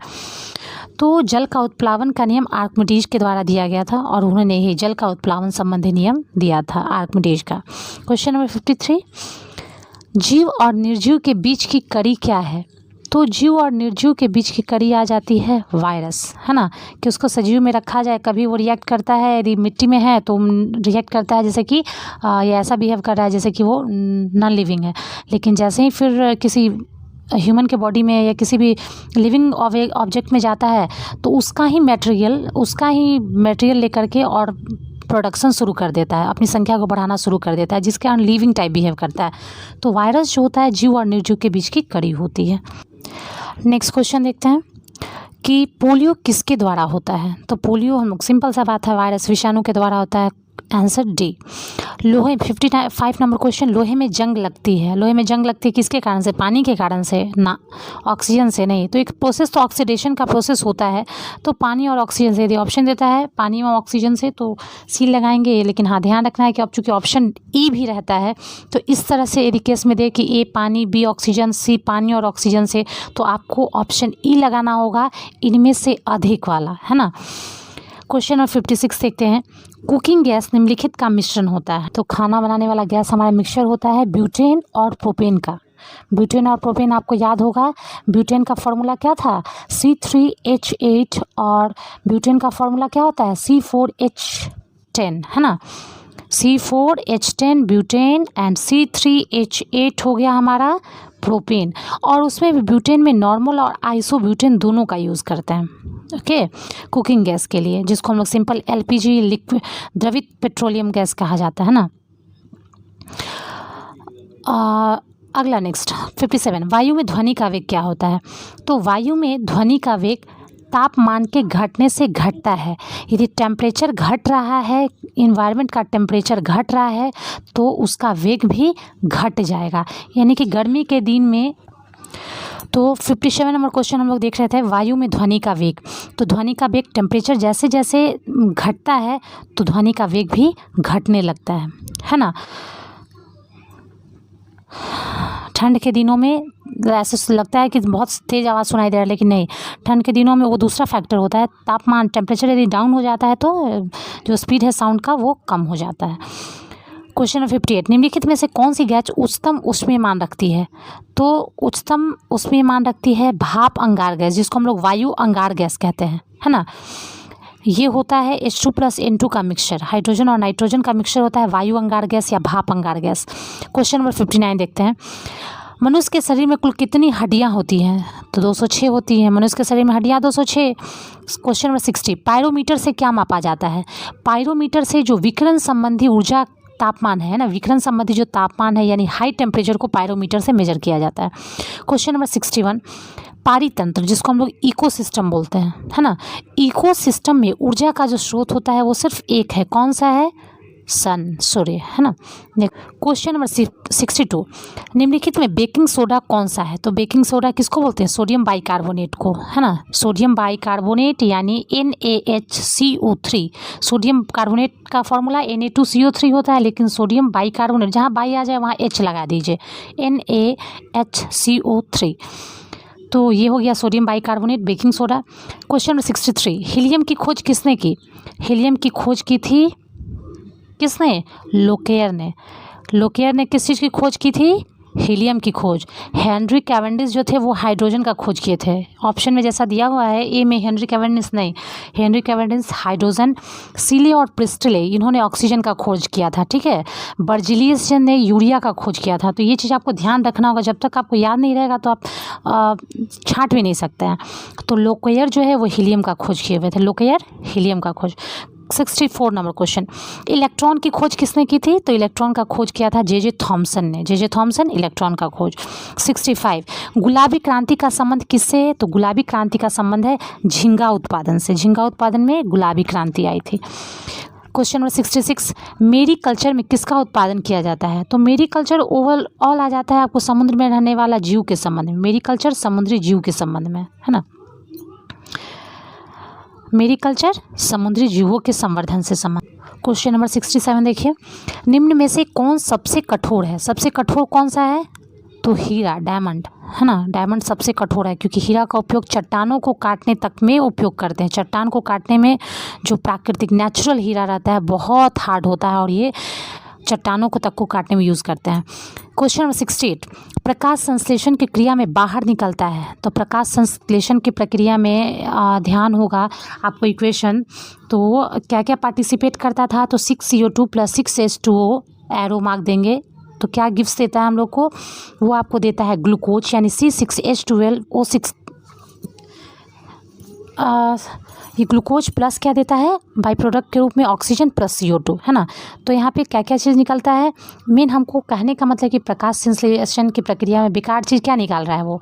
तो जल का उत्प्लावन का नियम आर्किमिडीज के द्वारा दिया गया था, और उन्होंने ही जल का उत्प्लावन संबंधी नियम दिया था, आर्किमिडीज का। Question number 53। जीव और निर्जीव के बीच की कड़ी क्या है। तो जीव और निर्जीव के बीच की कड़ी आ जाती है वायरस, है ना, कि उसको सजीव में रखा जाए, कभी वो रिएक्ट करता है, यदि मिट्टी में है तो रिएक्ट करता है जैसे कि ये ऐसा बिहेव कर रहा है जैसे कि वो नॉन लिविंग है। लेकिन जैसे ही फिर किसी ह्यूमन के बॉडी में या किसी भी लिविंग ऑब्जेक्ट में जाता है तो उसका ही मटेरियल लेकर के और प्रोडक्शन शुरू कर देता है, अपनी संख्या को बढ़ाना शुरू कर देता है, जिसके कारण लिविंग टाइप बिहेव करता है। तो वायरस जो होता है जीव और निर्जीव के बीच की कड़ी होती है। नेक्स्ट क्वेश्चन देखते हैं कि पोलियो किसके द्वारा होता है। तो पोलियो, हम लोग सिंपल सा बात है, वायरस विषाणु के द्वारा होता है। Answer D. लोहे 55 नंबर क्वेश्चन। लोहे में जंग लगती है, लोहे में जंग लगती है किसके कारण से, पानी के कारण से ना, ऑक्सीजन से नहीं। तो एक प्रोसेस तो ऑक्सीडेशन का प्रोसेस होता है, तो पानी और ऑक्सीजन से। यदि ऑप्शन देता है पानी और ऑक्सीजन से तो सी लगाएंगे, लेकिन हाँ ध्यान रखना है कि अब चूँकि ऑप्शन ई भी रहता है तो इस तरह से यदि केस में दे कि ए पानी, बी ऑक्सीजन, सी पानी और ऑक्सीजन से, तो आपको ऑप्शन ई लगाना होगा, इनमें से अधिक वाला, है ना। क्वेश्चन नंबर 56 देखते हैं। कुकिंग गैस निम्नलिखित का मिश्रण होता है। तो खाना बनाने वाला गैस हमारा मिक्सचर होता है ब्यूटेन और प्रोपेन का। ब्यूटेन और प्रोपेन आपको याद होगा, ब्यूटेन का फॉर्मूला क्या था, C3H8, और ब्यूटेन का फॉर्मूला क्या होता है, C4H10, है ना। C4H10 ब्यूटेन एंड C3H8 हो गया हमारा प्रोपेन। और उसमें भी ब्यूटेन में नॉर्मल और आइसोब्यूटेन दोनों का यूज़ करते हैं, ओके, कुकिंग गैस के लिए, जिसको हम लोग सिंपल LPG, लिक्विड द्रवित पेट्रोलियम गैस कहा जाता है ना। अगला नेक्स्ट 57। वायु में ध्वनि का वेग क्या होता है। तो वायु में ध्वनि का वेग तापमान के घटने से घटता है। यदि टेम्परेचर घट रहा है, इन्वायरमेंट का टेम्परेचर घट रहा है, तो उसका वेग भी घट जाएगा। यानी कि गर्मी के दिन में, तो 57 नंबर क्वेश्चन हम लोग देख रहे थे, वायु में ध्वनि का वेग। तो ध्वनि का वेग, टेम्परेचर जैसे जैसे घटता है तो ध्वनि का वेग भी घटने लगता है ना। ठंड के दिनों में ऐसे लगता है कि बहुत तेज़ आवाज़ सुनाई दे रहा है, लेकिन नहीं, ठंड के दिनों में वो दूसरा फैक्टर होता है, तापमान, टेम्परेचर यदि डाउन हो जाता है तो जो स्पीड है साउंड का वो कम हो जाता है। क्वेश्चन नंबर 58, निम्नलिखित में से कौन सी गैस उच्चतम ऊष्मीयमान रखती है? तो उच्चतम ऊष्मीयमान रखती है भाप अंगार गैस, जिसको हम लोग वायु अंगार गैस कहते हैं, है ना। ये होता है H2 + N2 का मिक्सचर, हाइड्रोजन और नाइट्रोजन का मिक्सचर होता है वायु अंगार गैस या भाप अंगार गैस। क्वेश्चन नंबर 59 देखते हैं, मनुष्य के शरीर में कुल कितनी हड्डियां होती हैं? तो 206 होती हैं। मनुष्य के शरीर में हड्डियां 206। क्वेश्चन नंबर 60, पायरोमीटर से क्या मापा जाता है? पायरोमीटर से जो विकिरण संबंधी ऊर्जा तापमान है ना, विकिरण संबंधी जो तापमान है यानी हाई टेम्परेचर को पायरोमीटर से मेजर किया जाता है। क्वेश्चन नंबर 61, पारितंत्र, जिसको हम लोग इकोसिस्टम बोलते हैं, है ना। इकोसिस्टम में ऊर्जा का जो स्रोत होता है वो सिर्फ एक है, कौन सा है? सन, सूर्य, है ना। क्वेश्चन नंबर 62, निम्नलिखित में बेकिंग सोडा कौन सा है? तो बेकिंग सोडा किसको बोलते हैं? सोडियम बाइकार्बोनेट को, है ना। सोडियम बाइकार्बोनेट यानी NaHCO3। सोडियम कार्बोनेट का फॉर्मूला Na2CO3 होता है, लेकिन सोडियम बाइकार्बोनेट, जहाँ बाई आ जाए वहाँ H लगा दीजिए, NaHCO3। तो ये हो गया sodium bicarbonate, baking soda. Question number 63, helium की खोज किसने की? हीलियम की खोज की थी किसने? लोकेयर ने। लोकेयर ने किस चीज़ की खोज की थी? हीलियम की खोज। हेनरी कैवेंडिश जो थे वो हाइड्रोजन का खोज किए थे। ऑप्शन में जैसा दिया हुआ है ए में हेनरी कैवेंडिश नहीं, हेनरी कैवेंडिश हाइड्रोजन, सीले और प्रिस्टले इन्होंने ऑक्सीजन का खोज किया था, ठीक है। बर्जिलियस ने यूरिया का खोज किया था। तो ये चीज़ आपको ध्यान रखना होगा, जब तक आपको याद नहीं रहेगा तो आप छाँट भी नहीं सकते हैं। तो लोकेयर जो है वो हीलियम का खोज किए हुए थे, लोकेयर हीलियम का खोज। 64 नंबर क्वेश्चन, इलेक्ट्रॉन की खोज किसने की थी? तो इलेक्ट्रॉन का खोज किया था जे थॉमसन ने। जे थॉमसन, इलेक्ट्रॉन का खोज। 65, गुलाबी क्रांति का संबंध किससे है? तो गुलाबी क्रांति का संबंध है झींगा उत्पादन से। झींगा उत्पादन में गुलाबी क्रांति आई थी। क्वेश्चन नंबर 66, मेरी कल्चर में किसका उत्पादन किया जाता है? तो मेरी कल्चर ओवरऑल आ जाता है आपको समुद्र में रहने वाला जीव के संबंध में। मेरी कल्चर समुद्री जीव के संबंध में, है ना। मेरी कल्चर समुद्री जीवों के संवर्धन से संबंध। क्वेश्चन नंबर 67 देखिए, निम्न में से कौन सबसे कठोर है? सबसे कठोर कौन सा है? तो हीरा, डायमंड, है ना। डायमंड सबसे कठोर है, क्योंकि हीरा का उपयोग चट्टानों को काटने तक में उपयोग करते हैं। चट्टान को काटने में जो प्राकृतिक नेचुरल हीरा रहता है बहुत हार्ड होता है, और ये चट्टानों को तक को काटने में यूज़ करते हैं। क्वेश्चन नंबर 68, प्रकाश संश्लेषण की क्रिया में बाहर निकलता है। तो प्रकाश संश्लेषण की प्रक्रिया में ध्यान होगा आपको इक्वेशन, तो क्या क्या पार्टिसिपेट करता था? तो 6CO2 + 6H2O, एरो मार्क देंगे तो क्या गिफ्ट्स देता है हम लोग को? वो आपको देता है ग्लूकोज, यानी C6H12O6। ये ग्लूकोज प्लस क्या देता है? बाई प्रोडक्ट के रूप में ऑक्सीजन + CO2, है ना। तो यहाँ पे क्या क्या चीज़ निकलता है? मेन हमको कहने का मतलब कि प्रकाश संश्लेषण की प्रक्रिया में बेकार चीज़ क्या निकाल रहा है? वो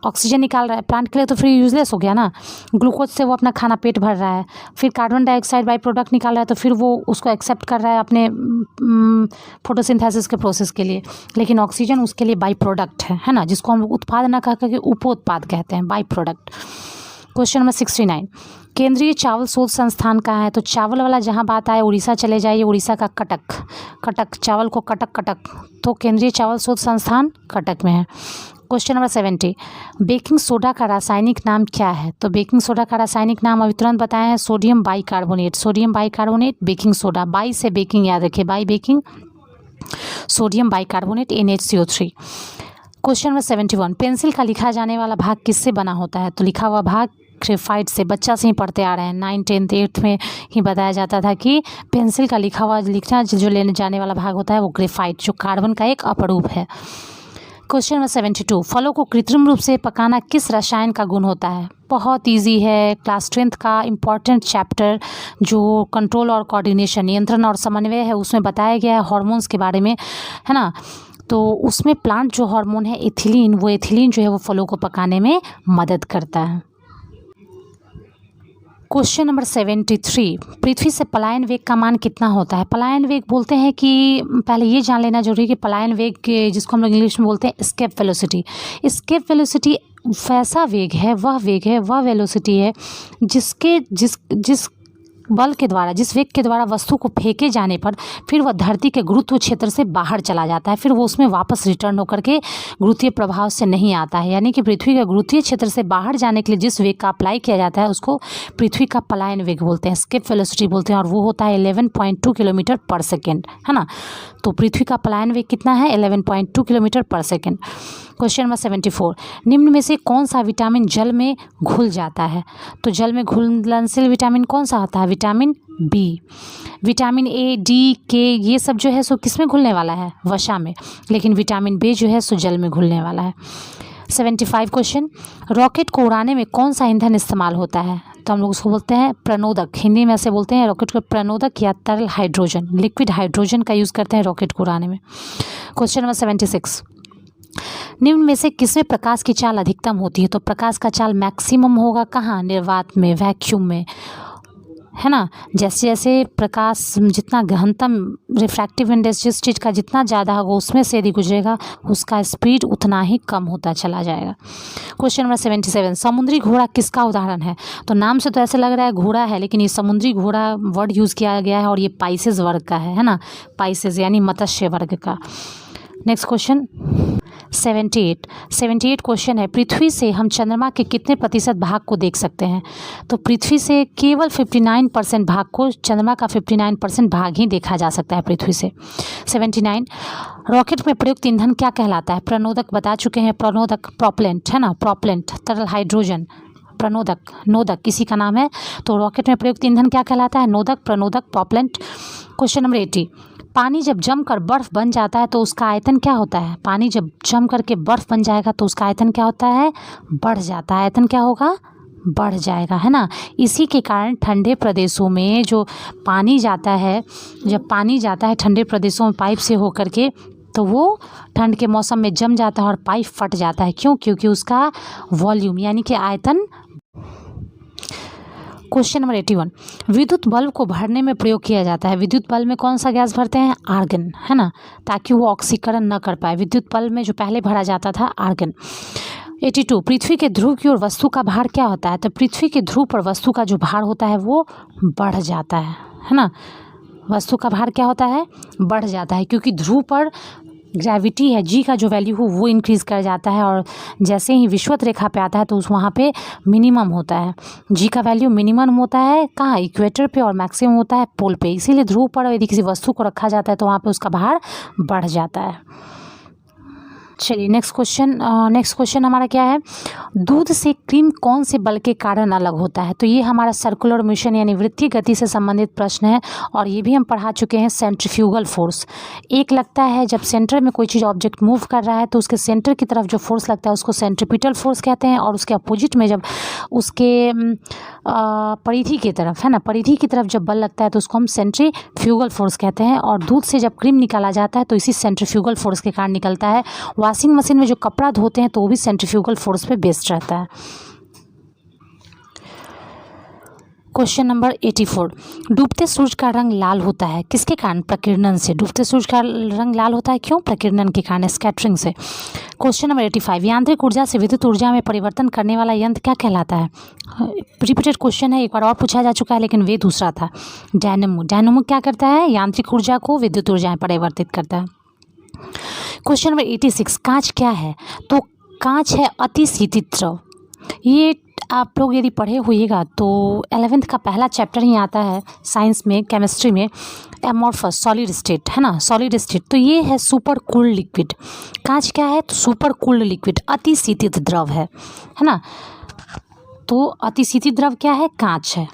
ऑक्सीजन निकाल रहा है। प्लांट के लिए तो फिर यूजलेस हो गया ना। ग्लूकोज से वो अपना खाना पेट भर रहा है, फिर कार्बन डाइऑक्साइड बाई प्रोडक्ट निकाल रहा है, तो फिर वो उसको एक्सेप्ट कर रहा है अपने फोटोसिंथेसिस के प्रोसेस के लिए, लेकिन ऑक्सीजन उसके लिए बाई प्रोडक्ट है ना, जिसको हम लोग उत्पाद ना कह करके उपोत्पाद कहते हैं, बाई प्रोडक्ट। क्वेश्चन नंबर 69, केंद्रीय चावल शोध संस्थान कहाँ है? तो चावल वाला जहाँ बात आए उड़ीसा चले जाइए, उड़ीसा का कटक, चावल को कटक, तो केंद्रीय चावल शोध संस्थान कटक में है। क्वेश्चन नंबर 70, बेकिंग सोडा का रासायनिक नाम क्या है? तो बेकिंग सोडा का रासायनिक नाम अभी तुरंत बताया है, sodium bicarbonate. Sodium bicarbonate, baking soda, by से बेकिंग याद रखिए, by baking, sodium bicarbonate, NaCO3। Question number 71, pencil का लिखा जाने वाला भाग किससे बना होता है? तो लिखा हुआ भाग ग्रेफाइट से। बच्चा से ही पढ़ते आ रहे हैं, 9th 10th 8th में ही बताया जाता था कि पेंसिल का लिखा हुआ लिखना जो लेने जाने वाला भाग होता है वो ग्रेफाइट, जो कार्बन का एक अपरूप है। क्वेश्चन नंबर 72, फलों को कृत्रिम रूप से पकाना किस रसायन का गुण होता है? बहुत इजी है, क्लास 10th का इम्पॉर्टेंट चैप्टर जो कंट्रोल और कोऑर्डिनेशन, नियंत्रण और समन्वय है, उसमें बताया गया है हार्मोन्स के बारे में, है ना। तो उसमें प्लांट जो हार्मोन है एथिलीन, वो एथिलीन जो है वो फलों को पकाने में मदद करता है। क्वेश्चन नंबर 73, पृथ्वी से पलायन वेग का मान कितना होता है? पलायन वेग बोलते हैं कि पहले ये जान लेना जरूरी है कि पलायन वेग के जिसको हम लोग इंग्लिश में बोलते हैं एस्केप वेलोसिटी। एस्केप वेलोसिटी वैसा वेग है, वह वेलोसिटी है जिसके जिस बल के द्वारा, जिस वेग के द्वारा वस्तु को फेंके जाने पर फिर वह धरती के गुरुत्व क्षेत्र से बाहर चला जाता है, फिर वो उसमें वापस रिटर्न होकर के गुरुत्वीय प्रभाव से नहीं आता है। यानी कि पृथ्वी के गुरुत्वीय क्षेत्र से बाहर जाने के लिए जिस वेग का अप्लाई किया जाता है उसको पृथ्वी का पलायन वेग बोलते हैं, एस्केप वेलोसिटी बोलते हैं, और वो होता है 11.2 किलोमीटर पर सेकेंड, है ना। तो पृथ्वी का पलायन वेग कितना है? 11.2 किलोमीटर पर सेकेंड। क्वेश्चन नंबर 74, निम्न में से कौन सा विटामिन जल में घुल जाता है? तो जल में घुलनशील विटामिन कौन सा होता है? Vitamin B. Vitamin A, D, K ये सब जो है सो किस में घुलने वाला है? वसा में। लेकिन विटामिन बी जो है सो जल में घुलने वाला है। 75 क्वेश्चन, रॉकेट को उड़ाने में कौन सा ईंधन इस्तेमाल होता है? तो हम लोग उसको बोलते हैं प्रणोदक, हिंदी में ऐसे बोलते हैं रॉकेट को प्रणोदक या तरल हाइड्रोजन, लिक्विड हाइड्रोजन का यूज़ करते हैं रॉकेट को उड़ाने में। क्वेश्चन नंबर 76, निम्न में से किसमें प्रकाश की चाल अधिकतम होती है? तो प्रकाश का चाल मैक्सिमम होगा कहाँ? निर्वात में, वैक्यूम में, है ना। जैसे जैसे प्रकाश जितना गहनतम रिफ्रैक्टिव इंडेक्स जिस चीज़ का जितना ज़्यादा होगा उसमें से यदि गुजरेगा उसका स्पीड उतना ही कम होता चला जाएगा। क्वेश्चन नंबर 77, समुद्री घोड़ा किसका उदाहरण है? तो नाम से तो ऐसे लग रहा है घोड़ा है, लेकिन ये समुद्री घोड़ा वर्ड यूज़ किया गया है और ये पाइसेस वर्ग का है ना, पाइसेस यानी मत्स्य वर्ग का। नेक्स्ट क्वेश्चन 78 क्वेश्चन है, पृथ्वी से हम चंद्रमा के कितने प्रतिशत भाग को देख सकते हैं? तो पृथ्वी से केवल 59% भाग को, चंद्रमा का 59% भाग ही देखा जा सकता है पृथ्वी से। 79, रॉकेट में प्रयुक्त ईंधन क्या कहलाता है? प्रणोदक बता चुके हैं, प्रणोदक प्रोपेलेंट है ना, प्रोपेलेंट तरल हाइड्रोजन, प्रणोदक, नोदक किसी का नाम है। तो रॉकेट में प्रयुक्त ईंधन क्या कहलाता है? नोदक, प्रणोदक, प्रोपेलेंट। क्वेश्चन नंबर 80, पानी जब जमकर बर्फ़ बन जाता है तो उसका आयतन क्या होता है? पानी जब जम करके बर्फ़ बन जाएगा तो उसका आयतन क्या होता है? बढ़ जाता है। आयतन क्या होगा? बढ़ जाएगा, है ना। इसी के कारण ठंडे प्रदेशों में जो पानी जाता है, जब पानी जाता है ठंडे प्रदेशों में पाइप से होकर के, तो वो ठंड के मौसम में जम जाता है और पाइप फट जाता है। क्यों? क्योंकि उसका वॉल्यूम यानी कि आयतन। क्वेश्चन नंबर 81, विद्युत बल्ब को भरने में प्रयोग किया जाता है। विद्युत बल्ब में कौन सा गैस भरते हैं? आर्गन, है ना, ताकि वो ऑक्सीकरण न कर पाए। विद्युत बल्ब में जो पहले भरा जाता था आर्गन। 82, पृथ्वी के ध्रुव की ओर वस्तु का भार क्या होता है? तो पृथ्वी के ध्रुव पर वस्तु का जो भार होता है वो बढ़ जाता है ना। वस्तु का भार क्या होता है? बढ़ जाता है, क्योंकि ध्रुव पर ग्रेविटी है, जी का जो वैल्यू हो वो इंक्रीज़ कर जाता है, और जैसे ही विषुवत रेखा पे आता है तो उस वहाँ पे मिनिमम होता है। जी का वैल्यू मिनिमम होता है कहाँ? इक्वेटर पे, और मैक्सिमम होता है पोल पे। इसीलिए ध्रुव पर यदि किसी वस्तु को रखा जाता है तो वहाँ पे उसका भार बढ़ जाता है। चलिए नेक्स्ट क्वेश्चन हमारा क्या है? दूध से क्रीम कौन से बल के कारण अलग होता है? तो ये हमारा सर्कुलर मोशन यानी वृत्तीय गति से संबंधित प्रश्न है, और ये भी हम पढ़ा चुके हैं। सेंट्रीफ्यूगल फोर्स एक लगता है जब सेंटर में कोई चीज़ ऑब्जेक्ट मूव कर रहा है तो उसके सेंटर की तरफ जो फोर्स लगता है उसको सेंट्रीपिटल फोर्स कहते हैं, और उसके अपोजिट में जब उसके परिधि की तरफ, है ना, परिधि की तरफ जब बल लगता है तो उसको हम सेंट्रीफ्यूगल फोर्स कहते हैं। और दूध से जब क्रीम निकाला जाता है तो इसी सेंट्रीफ्यूगल फोर्स के कारण निकलता है। वॉशिंग मशीन में जो कपड़ा धोते हैं तो वो भी सेंट्रीफ्यूगल फोर्स पे बेस्ड रहता है। क्वेश्चन नंबर 84, डूबते सूरज का रंग लाल होता है किसके कारण? प्रकीर्णन से। डूबते सूरज का रंग लाल होता है क्यों? प्रकीर्णन के कारण, स्कैटरिंग से। क्वेश्चन नंबर 85, यांत्रिक ऊर्जा से विद्युत ऊर्जा में परिवर्तन करने वाला यंत्र क्या कहलाता है? रिपीटेड क्वेश्चन है, एक बार और पूछा जा चुका है लेकिन वे दूसरा था। डायनेमो। डायनेमो क्या करता है? यांत्रिक ऊर्जा को विद्युत ऊर्जा में परिवर्तित करता है। क्वेश्चन नंबर 86, कांच क्या है? तो कांच है अतिशीतित द्रव। ये आप लोग यदि पढ़े होइएगा तो 11th का पहला चैप्टर ही आता है साइंस में, केमिस्ट्री में, एमॉर्फस सॉलिड स्टेट, है ना, सॉलिड स्टेट। तो ये है सुपर कूल्ड लिक्विड। कांच क्या है? तो सुपर कूल्ड लिक्विड, अतिशीतित द्रव है ना। तो अतिशीतित द्रव क्या है? कांच है।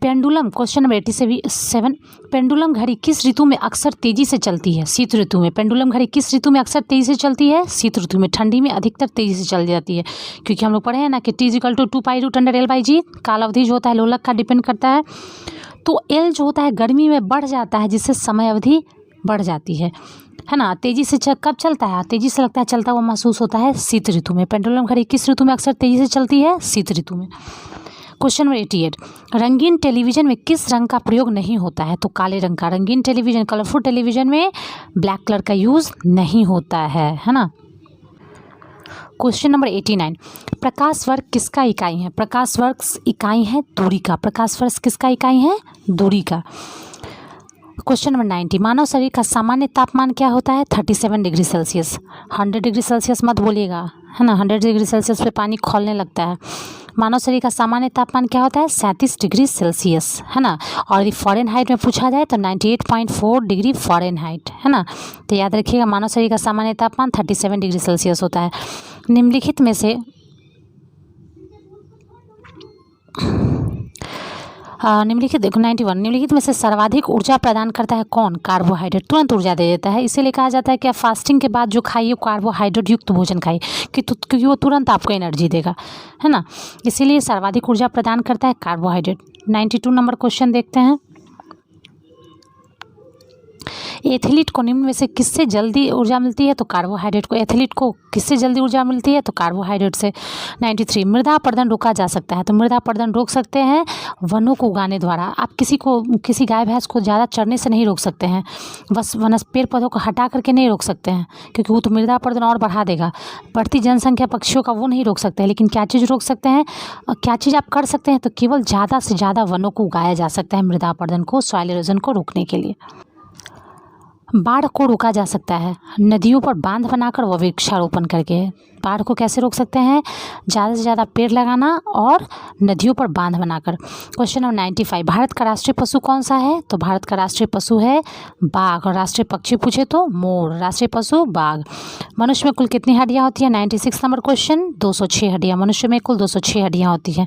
पेंडुलम, क्वेश्चन नंबर 87, पेंडुलम घड़ी किस ऋतु में अक्सर तेजी से चलती है? शीत ऋतु में। पेंडुलम घड़ी किस ऋतु में अक्सर तेजी से चलती है? शीत ऋतु में। ठंडी में अधिकतर तेजी से चल जाती है, क्योंकि हम लोग पढ़े हैं ना कि T=2π√L/G, काल अवधि जो होता है लोलक का डिपेंड करता है। तो L जो होता है गर्मी में बढ़ जाता है, जिससे समय अवधि बढ़ जाती है ना। तेजी से कब चलता है? तेजी से लगता है चलता हुआ महसूस होता है शीत ऋतु में। पेंडुलम घड़ी किस ऋतु में अक्सर तेजी से चलती है? शीत ऋतु में। क्वेश्चन नंबर 88, रंगीन टेलीविज़न में किस रंग का प्रयोग नहीं होता है? तो काले रंग का। रंगीन टेलीविज़न, कलरफुल टेलीविज़न में ब्लैक कलर का यूज़ नहीं होता है ना। क्वेश्चन नंबर 89, प्रकाश वर्ग किसका इकाई है? प्रकाश वर्ग इकाई है दूरी का। प्रकाश वर्ग किसका इकाई है? दूरी का। क्वेश्चन नंबर 90, मानव शरीर का सामान्य तापमान क्या होता है? 37 डिग्री सेल्सियस। 100 डिग्री सेल्सियस मत बोलिएगा, है ना। 100 डिग्री सेल्सियस पे पानी खौलने लगता है। मानव शरीर का सामान्य तापमान क्या होता है? 37 डिग्री सेल्सियस, है ना। और यदि फ़ारेनहाइट में पूछा जाए तो 98.4 डिग्री फ़ारेनहाइट, है ना। तो याद रखिएगा, मानव शरीर का सामान्य तापमान 37 डिग्री सेल्सियस होता है। निम्नलिखित में से देखो 91, निम्नलिखित में से सर्वाधिक ऊर्जा प्रदान करता है कौन? कार्बोहाइड्रेट। तुरंत ऊर्जा दे देता है, इसीलिए कहा जाता है कि आप फास्टिंग के बाद जो खाइए कार्बोहाइड्रेट युक्त भोजन खाइए क्योंकि वो तुरंत आपको एनर्जी देगा, है ना। इसीलिए सर्वाधिक ऊर्जा प्रदान करता है कार्बोहाइड्रेट। 92 नंबर क्वेश्चन देखते हैं। एथलीट को निम्न में से किससे जल्दी ऊर्जा मिलती है? तो कार्बोहाइड्रेट को। एथलीट को किससे जल्दी ऊर्जा मिलती है? तो कार्बोहाइड्रेट से। 93, मृदा अपरदन रोका जा सकता है? तो मृदा अपरदन रोक सकते हैं वनों को उगाने द्वारा। आप किसी गाय भैंस को ज़्यादा चरने से नहीं रोक सकते हैं, बस पेड़ पौधों को हटा करके नहीं रोक सकते हैं, क्योंकि वो तो मृदा अपरदन और बढ़ा देगा। बढ़ती जनसंख्या पक्षियों का वो नहीं रोक सकते हैं, लेकिन क्या चीज़ रोक सकते हैं? क्या चीज़ आप कर सकते हैं? तो केवल ज़्यादा से ज़्यादा वनों को उगाया जा सकता है मृदा अपरदन को, सॉइल इरोजन को रोकने के लिए। बाढ़ को रोका जा सकता है नदियों पर बांध बनाकर व वृक्षारोपण करके। बाढ़ को कैसे रोक सकते हैं? ज़्यादा से ज़्यादा पेड़ लगाना और नदियों पर बांध बनाकर। क्वेश्चन नंबर 95, भारत का राष्ट्रीय पशु कौन सा है? तो भारत का राष्ट्रीय पशु है बाघ। और राष्ट्रीय पक्षी पूछे तो मोर। राष्ट्रीय पशु बाघ। मनुष्य में कुल कितनी हड्डियाँ होती हैं? 96 नंबर क्वेश्चन, 206 हड्डियाँ। मनुष्य में कुल 206 हड्डियाँ होती हैं।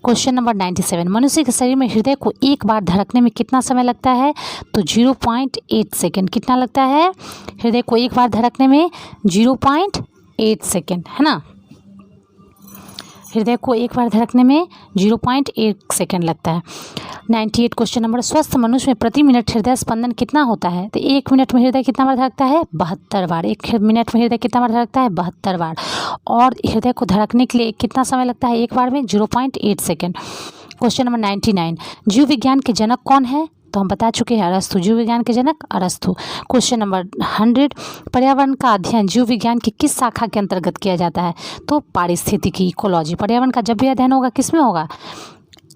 क्वेश्चन नंबर 97, मनुष्य के शरीर में हृदय को एक बार धड़कने में कितना समय लगता है? तो 0.8 सेकेंड। कितना लगता है हृदय को एक बार धड़कने में? 0.8 सेकेंड, है ना। हृदय को एक बार धड़कने में 0.8 सेकेंड लगता है। 98 क्वेश्चन नंबर, स्वस्थ मनुष्य में प्रति मिनट हृदय स्पंदन कितना होता है? तो 1 मिनट में हृदय कितना बार धड़कता है? 72 बार। 1 मिनट में हृदय कितना बार धड़कता है? 72 बार। और हृदय को धड़कने के लिए कितना समय लगता है एक बार में? 0.8 सेकेंड। क्वेश्चन नंबर 99, जीव विज्ञान के जनक कौन है? तो हम बता चुके हैं अरस्तु। जीव विज्ञान के जनक अरस्तु। क्वेश्चन नंबर 100, पर्यावरण का अध्ययन जीव विज्ञान की किस शाखा के अंतर्गत किया जाता है? तो पारिस्थितिकी, इकोलॉजी। पर्यावरण का जब भी अध्ययन होगा किस में होगा?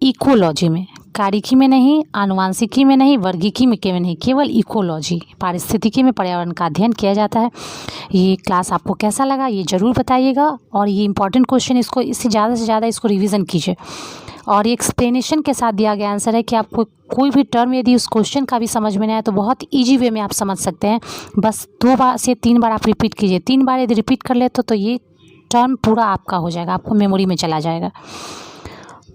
इकोलॉजी में। कारिकी में नहीं, आनुवांशिकी में नहीं, वर्गीकी में नहीं, केवल इकोलॉजी, पारिस्थितिकी में पर्यावरण का अध्ययन किया जाता है। ये क्लास आपको कैसा लगा ये ज़रूर बताइएगा, और ये इंपॉर्टेंट क्वेश्चन इसको इससे ज़्यादा से ज़्यादा इसको रिवीजन कीजिए। और ये एक्सप्लेनेशन के साथ दिया गया आंसर है कि आपको कोई भी टर्म यदि उस क्वेश्चन का भी समझ में नहीं आए तो बहुत ईजी वे में आप समझ सकते हैं। बस 2 बार से 3 बार आप रिपीट कीजिए। 3 बार यदि रिपीट कर ले तो ये टर्म पूरा आपका हो जाएगा, आपको मेमोरी में चला जाएगा।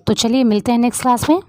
तो चलिए मिलते हैं नेक्स्ट क्लास में।